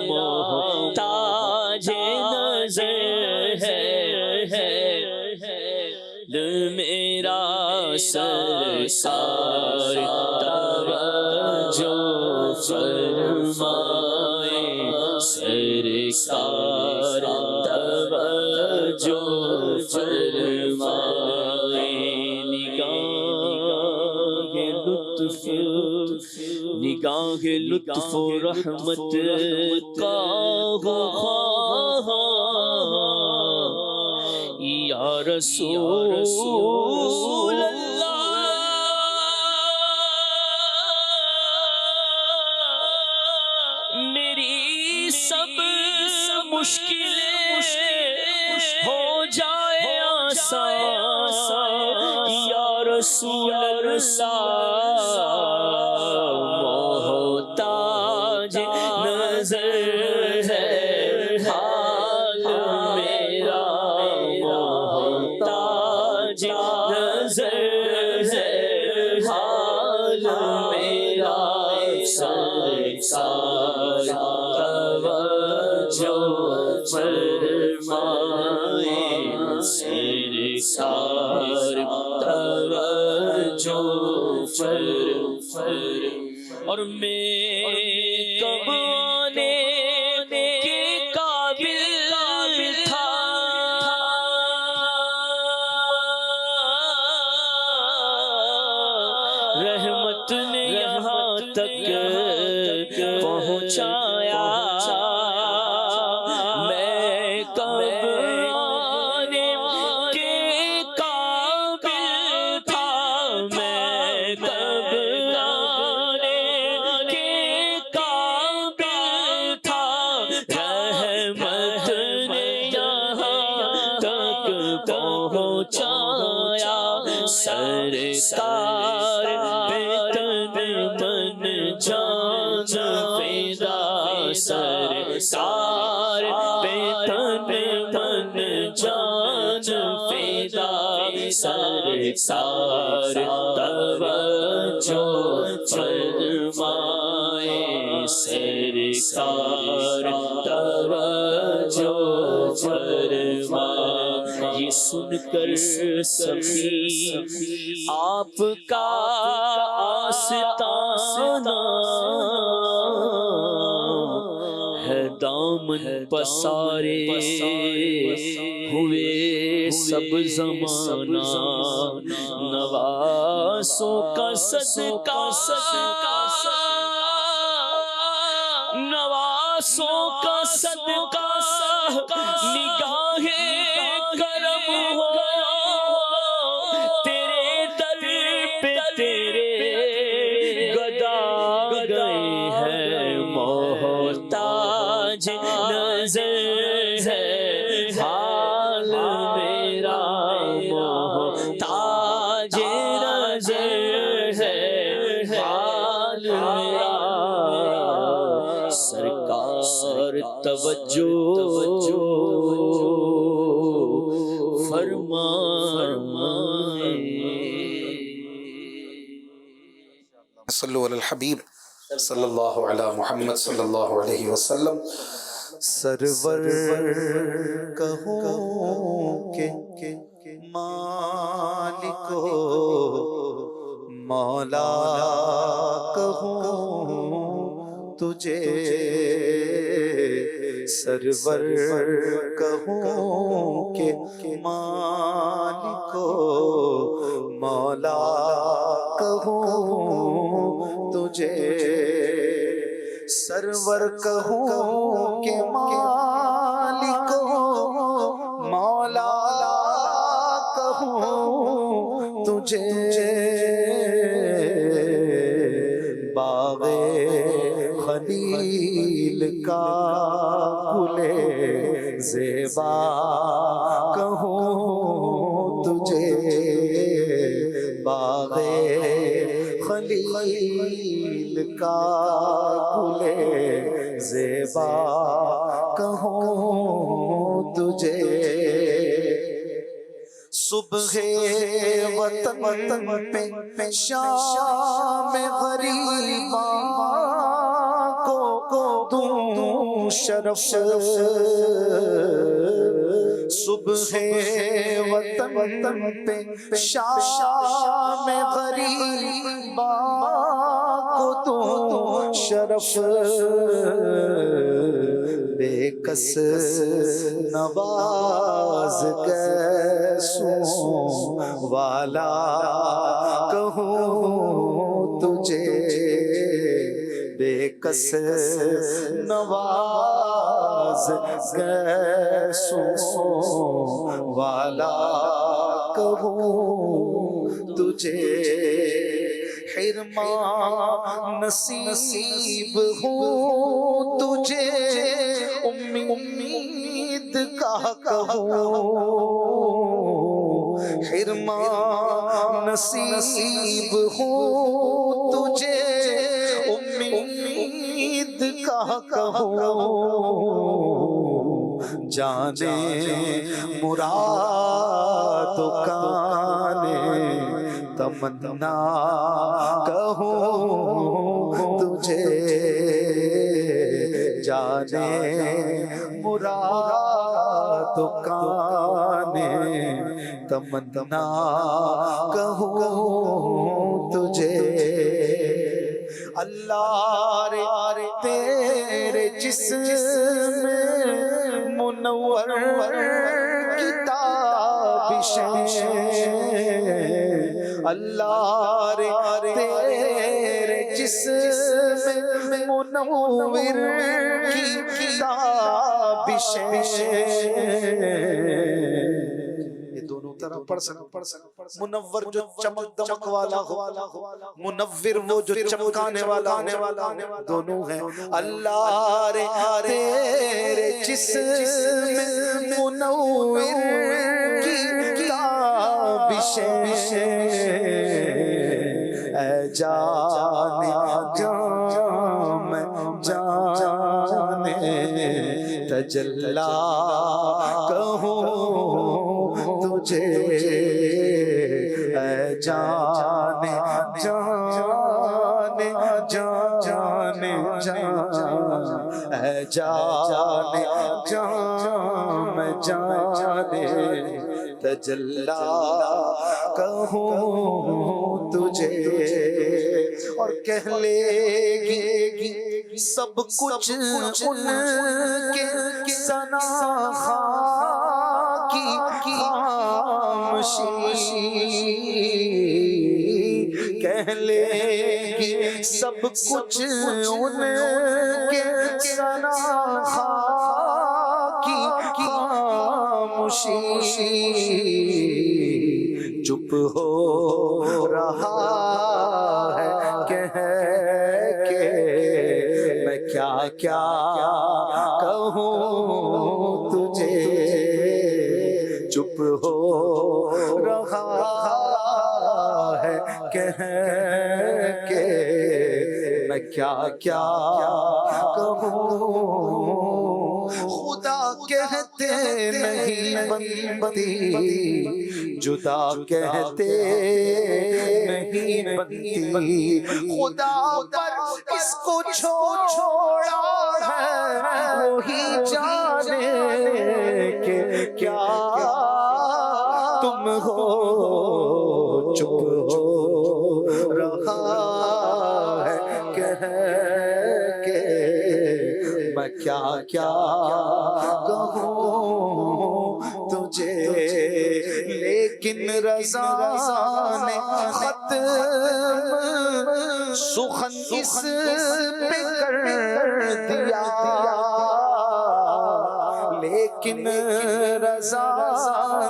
محتاج نظر ہے میرا، سرکار سرکار توجہ فرمائے سرکار توجہ فرمائے نگاہ لطف و رحمت کا یا رسول اللہ میری سب مشکلیں ہو جائے آسان یا رسول اللہ محتاج نظر ہے حال میرا محتاج نظر ہے حال میرا سرکار توجہ فرمائے سرکار توجہ فرمائے اور میں کب آنے کے قابل تھا رحمت نے یہاں تک پہنچایا میں کب آنے کے قابل تھا میں کب آنے کے قابل تھا رحمت نے یہاں تک پہنچایا سرکار پہ تن من جان فدا سرکار پہ تن من جان فدا سرکار توجہ فرمائے سرکار توجہ فرمائے یہ سن کر سبھی آپ کا آستانہ ہے دامن پسارے ہوئے سب زمانہ نواسوں کا صدقہ نواسوں کا صدقہ نگاہ کرم ہو تیرے در پہ تیرے گدا گئے ہیں محتاج نظر ہے حال میرا محتاج نظر ہے حال میرا سرکار توجہ فرمائے صلو علی الحبیب صلی اللہ علی محمد صلی اللہ علیہ وسلم سرور کہوں کہ مالک مولا کہوں تجھے سرور کہوں کہ مالک مولا کہوں تجھے سرور کہوں کہ مالک مولا کہوں تجھے باغ خلیل کا گل زیبا کہوں تجھے باغ خلیل کا گل زیبا کہوں تجھے صبح وطن پہ شام غریباں کو دوں شرف صبح وطن پہ شام غریبا کو تو شرف بے کس نواز گیسوں والا کہوں تجھے بے کس نواز گیسوں والا کہوں تجھے حرمان نصیب ہوں تجھے امید کا کہوں حرمان نصیب ہوں تجھے امید کا کہوں جانے مراد کانے تمنا کہوں تجھے جانے مراد کانے تمنا کہوں تجھے اللہ رے تیرے جسم منور کتابشیں اللہ رے تیرے جسم منور کتابشیں دونوں طرح پڑھ سکتے منور جو چمک دمک والا ہو منور وہ جو چمکانے والا دونوں ہیں اللہ رے تیرے جسم منور کی کتابشیں اے جانے جانے تجلا کہوں تجھے اے جانے جانے جانے اے جانے جانے تجلا کہوں تجھے اور کہہ لے گی سب کچھ ان کے ثنا کی خاموشی کہہ لے گی سب کچھ ان کے ثنا کی خاموشی چپ ہو رہا ہے کہہ کے میں کیا کیا کہوں تجھے چپ ہو رہا ہے کہہ کے میں کیا کیا کہوں خدا کہتے نہیں بنتی جدا کہتے نہیں بنتی خدا پر اس کو چھوڑا ہے وہی جانے کہ کیا تم ہو چپ ہو رہا ہے کہہ کے میں کیا کیا کہوں تجھے لیکن رضا نے ختم سخن اس پہ کر دیا لیکن رضا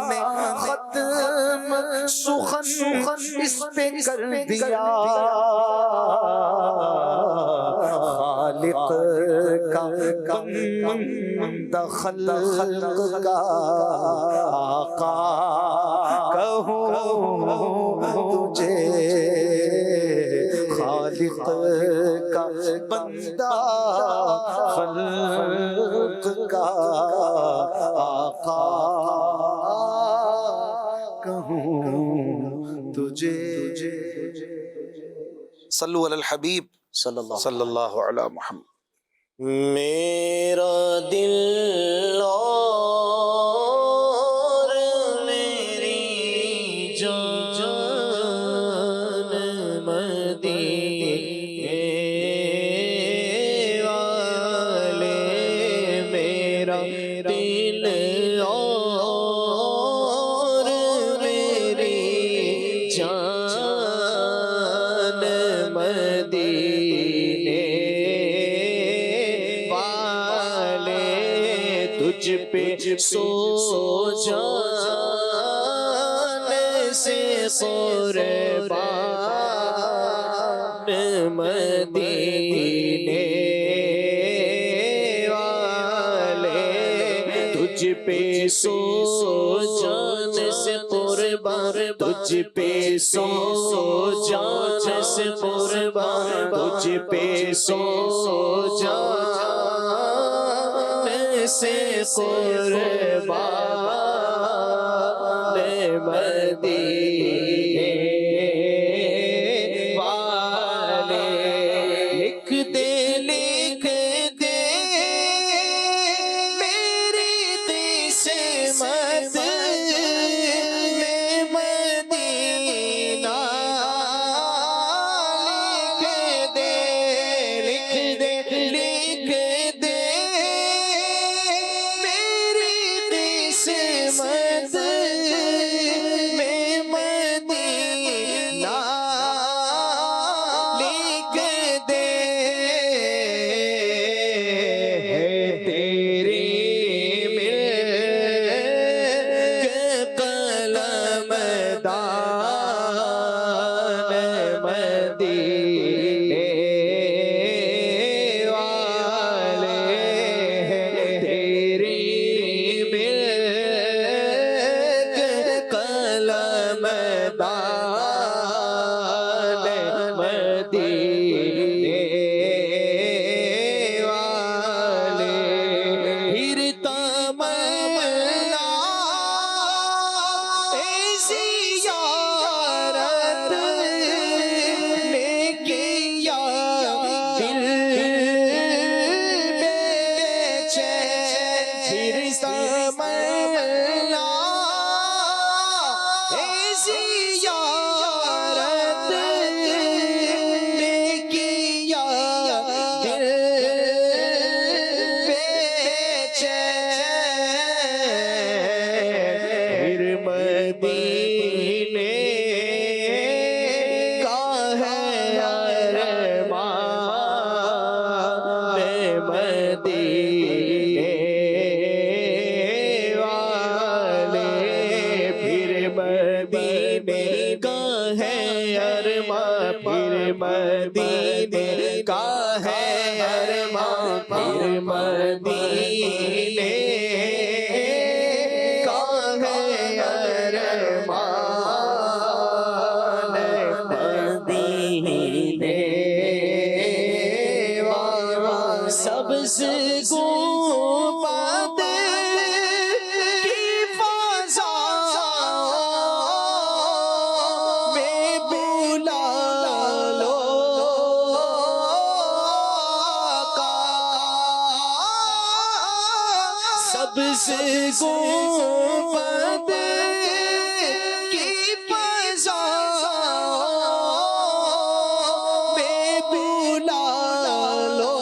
نے ختم سخن اس پہ کر دیا خالق کا بندہ خلق کا آقا کہوں تجھے خالق کا بندہ خلق کا آقا کہوں تجھے صلو علی الحبیب صلی اللہ علی محمد. میرا دل اور میری جان مدینے والے، میرا دل اور میری جان مدینے والے، تجھ پہ سو جان سے قربان مدینے والے، تجھ پہ سو جان سے قربان، تجھ پہ سو جان سے قربان، تجھ پہ سو جان سے قربان مدینے والے، لکھ دے میری قسمت میں مدینہ، لکھ دے میری قسمت میں مدینہ، لکھ دے تیری ملک قلم دان مدینے والے، تیری ملک قلم دان مدینے والے، پھر تمنا زیارت نے کیا دل بے چین، پھر تمنا زیارت نے کیا دل بے چین، پھر مدینے کا ہے ارمان مدینے والے، پھر مدینے کا ہے ارمان، پھر مدینے کا ہے ارمان، پھر مدینے کا ہے ارمان مدینے والا، سبز گنبد کی فضا میں بلا لو آقا، سبز گنبد کی فضا میں بلا لو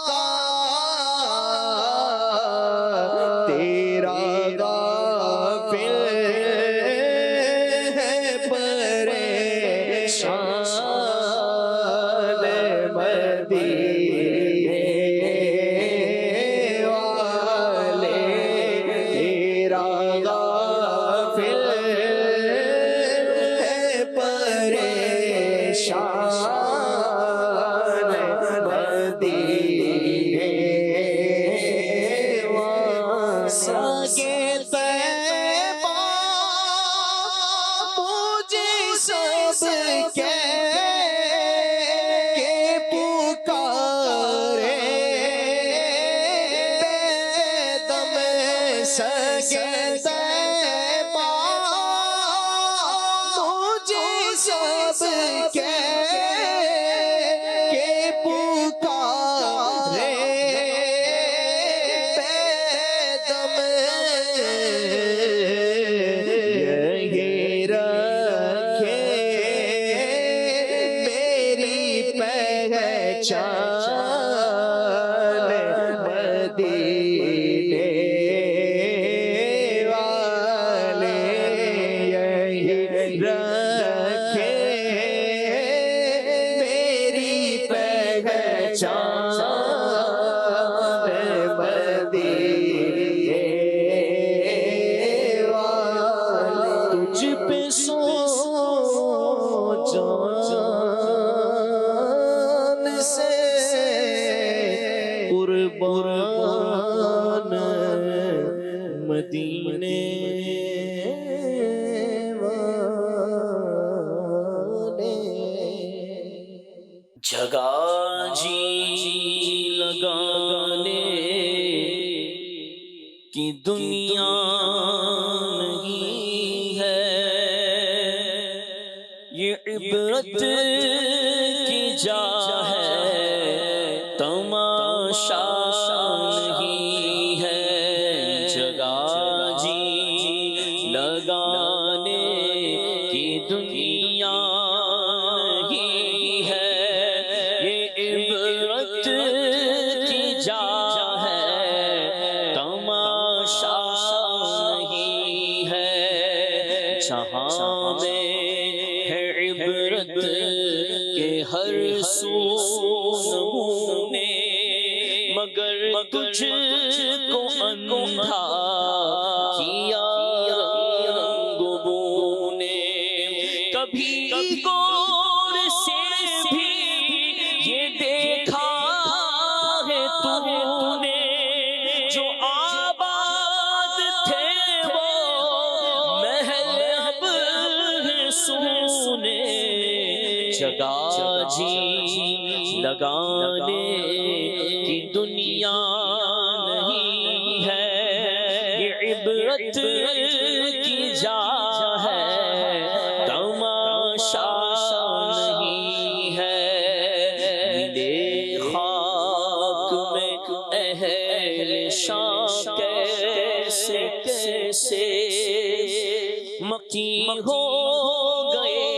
آقا، تیرا غافل ہے پریشان مدینے والے، تیرا غافل ہے پریشان مدینے والے، ساگے طیبہ مجھے سب کے پکارے، دم ساگے طیبہ مجھے سب کے جگہ جی لگانے کی دنیا نہیں ہے، یہ عبرت کی جا ہے، تماشا نہیں ہے۔ جگہ جی لگانے کی دنیا نہیں ہے، یہ عبرت کی جا ہے، تماشا نہیں ہے۔ جہاں میں ہے عبرت کے ہر سو نمونے، مگر تجھ کو اندھا کیا رنگ بو نے۔ کبھی غور سے بھی یہ دیکھا ہے تو نے، جو آباد تھے وہ محل اب ہیں سونے۔ جگہ جی لگانے کی دنیا نہیں ہے، یہ عبرت کی جا ہے، تماشا نہیں ہے۔ ملے خاک میں اہل شام کیسے کیسے، مکی ہو گئے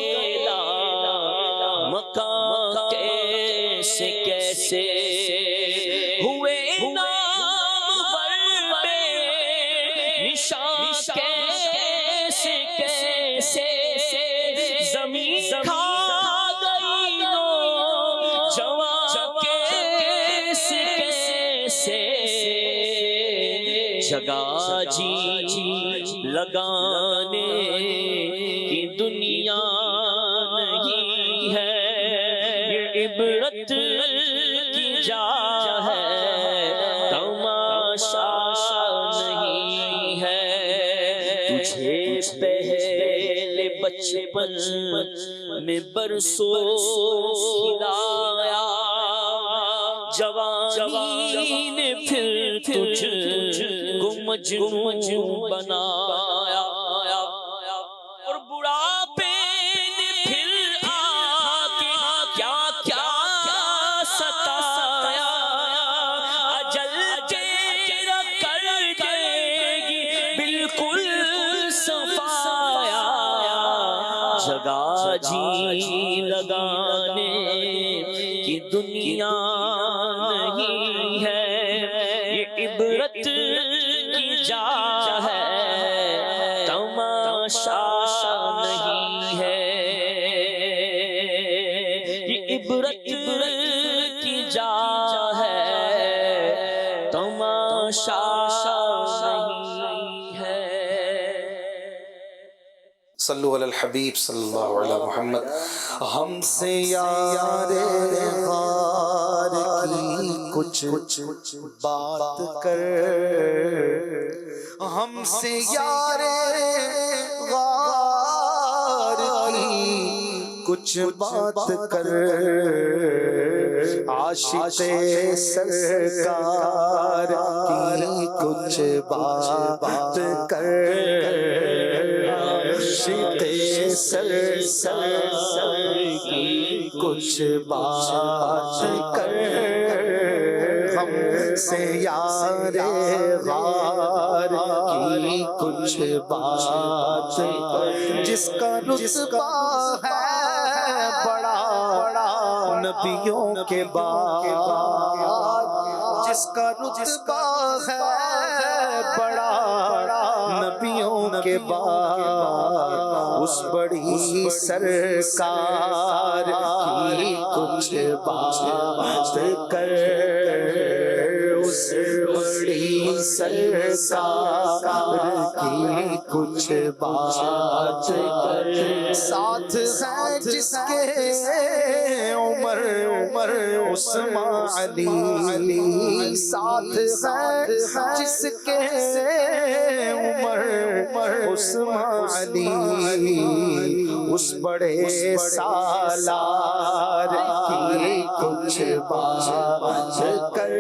مکان کیسے کیسے، ہوئے نامور بے نشان کیسے کیسے، زمین کھا گئی نوجوان کیسے کیسے۔ جگہ جی لگانے کی دنیا نہیں ہے، یہ عبرت کی جا ہے، تماشا نہیں ہے۔ تجھے پہلے بچپن میں برسوں کھلایا، جوانی نے پھر تجھ کو مجنون بنایا، اور بڑھاپے نے پھر آ کے کیا کیا ستایا، اجل تیرا کر دے گی بالکل صفایا۔ جگہ جی لگانے کی دنیا نہیں ہے، یہ عبرت کی جا ہے، تماشا نہیں ہے۔ یہ عبرت کی جا ہے، تماشا نہیں ہے۔ صلو علی الحبیب صلی اللہ علیہ محمد۔ ہم سے یار غار کی کچھ بات کر، ہم سے یار غار کی کچھ بات کر، عاشق سرکار کی کچھ بات کر، عاشق سرکار کی کچھ بات کر، ہم سے یار غار کی کچھ بات کر، جس کا رتبہ ہے بڑا نبیوں کے بعد، جس کا رتبہ ہے بڑا نبیوں کے بعد، اس بڑی سرکار کی کچھ بات کر، اس بڑی سرکار کی کچھ بات کر، ساتھ ہے جس کے عمر عثمان علی، ساتھ ہے جس کے عمر عثمان علی، اس بڑے سالار کی کچھ بات کر،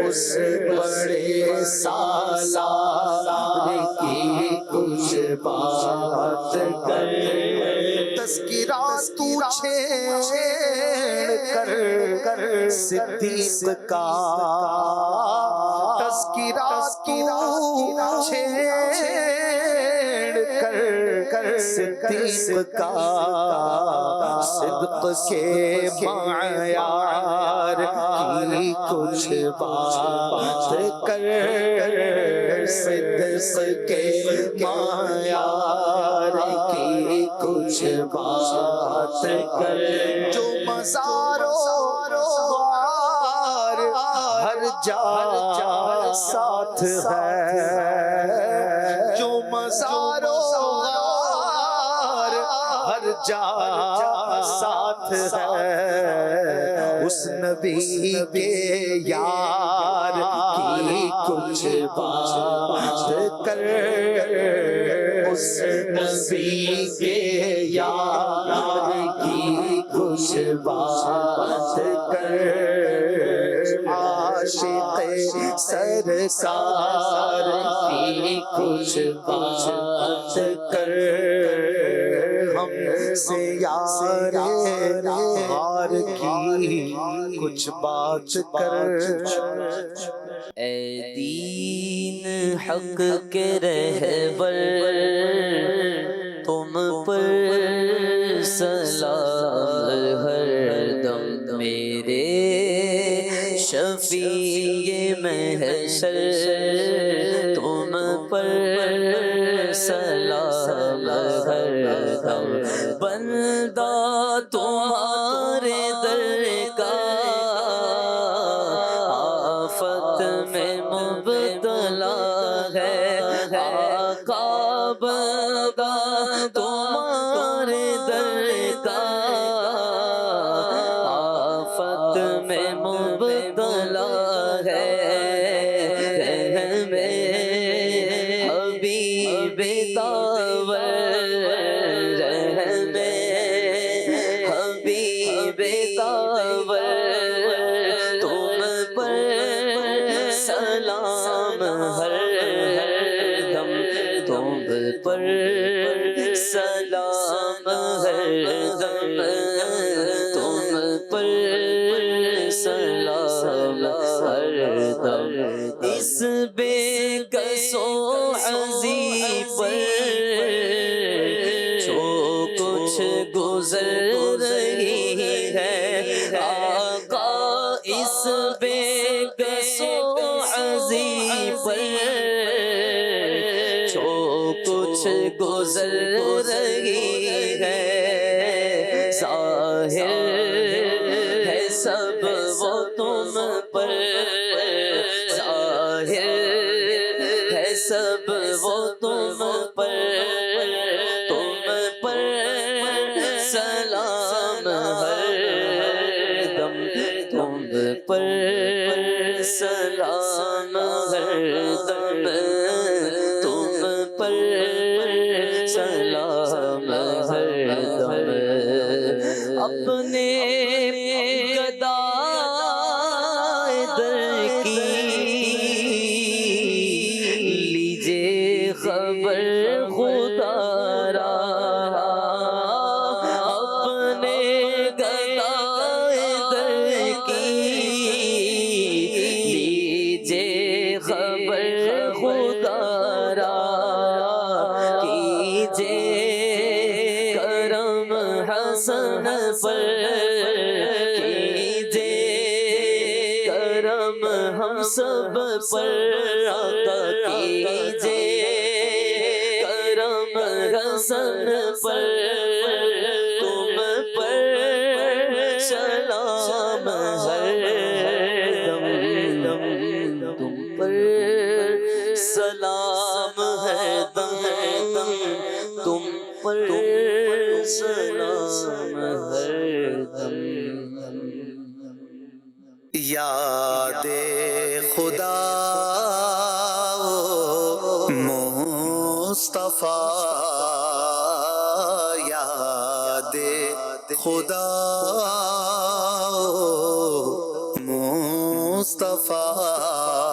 اس بڑے سالار کی کچھ بات کر، تذکرہ تو چھیڑ کر صدیق کا، تذکرہ تو چھیڑ کر صدیق کا، صدق کے معیار کی کچھ بات کر، صدق کے معیار کی کچھ بات کر، جو مزاروں غار ہر جا ساتھ ہے، جو مزاروں غار ہر جا ساتھ ہے، اس نبی کے یار کی کچھ بات کر، اس نبی کے یار کی کچھ بات کر، عاشق سرکار کی کچھ بات کر، ہم سے یار غار کی کچھ بات کر۔ اے دین حق کے رہبر، تم پر سلام ہر دم، میرے شفیع محشر، تم پر سلام ہر دم، بندہ تمہارے در کا آفت میں مبتلا ہے، آقا بندہ تمہارے در کا آفت میں مبتلا ہے، حبیب داور، حبیب داور، تم پر سلام ہر دم، تم پر سلام ہر دم، تم پر سلام ہر دم، اس بے کس و عزی پر جو کچھ گزر رہی ہے، آقا اس بے کس و عزی پر جو کچھ گزر رہی ہے، ظاہر ہے سب وہ تم پر، ظاہر ہے سب وہ تم پر، تم پر سلام ہر دم، تم پر سلام ہر دم، تم پر سلام ہر دم، اپنے گدائے در کی لیجے خبر خدا را، اپنے گدائے در کی لیجے خبر خدا را، کیجے کرم حسن پر، کیجے کرم ہم سب پر، آقا کیجے کرم حسن پر، تم پر سلام ہر دم، تم یاد خدا مصطفیٰ یاد خدا مصطفیٰ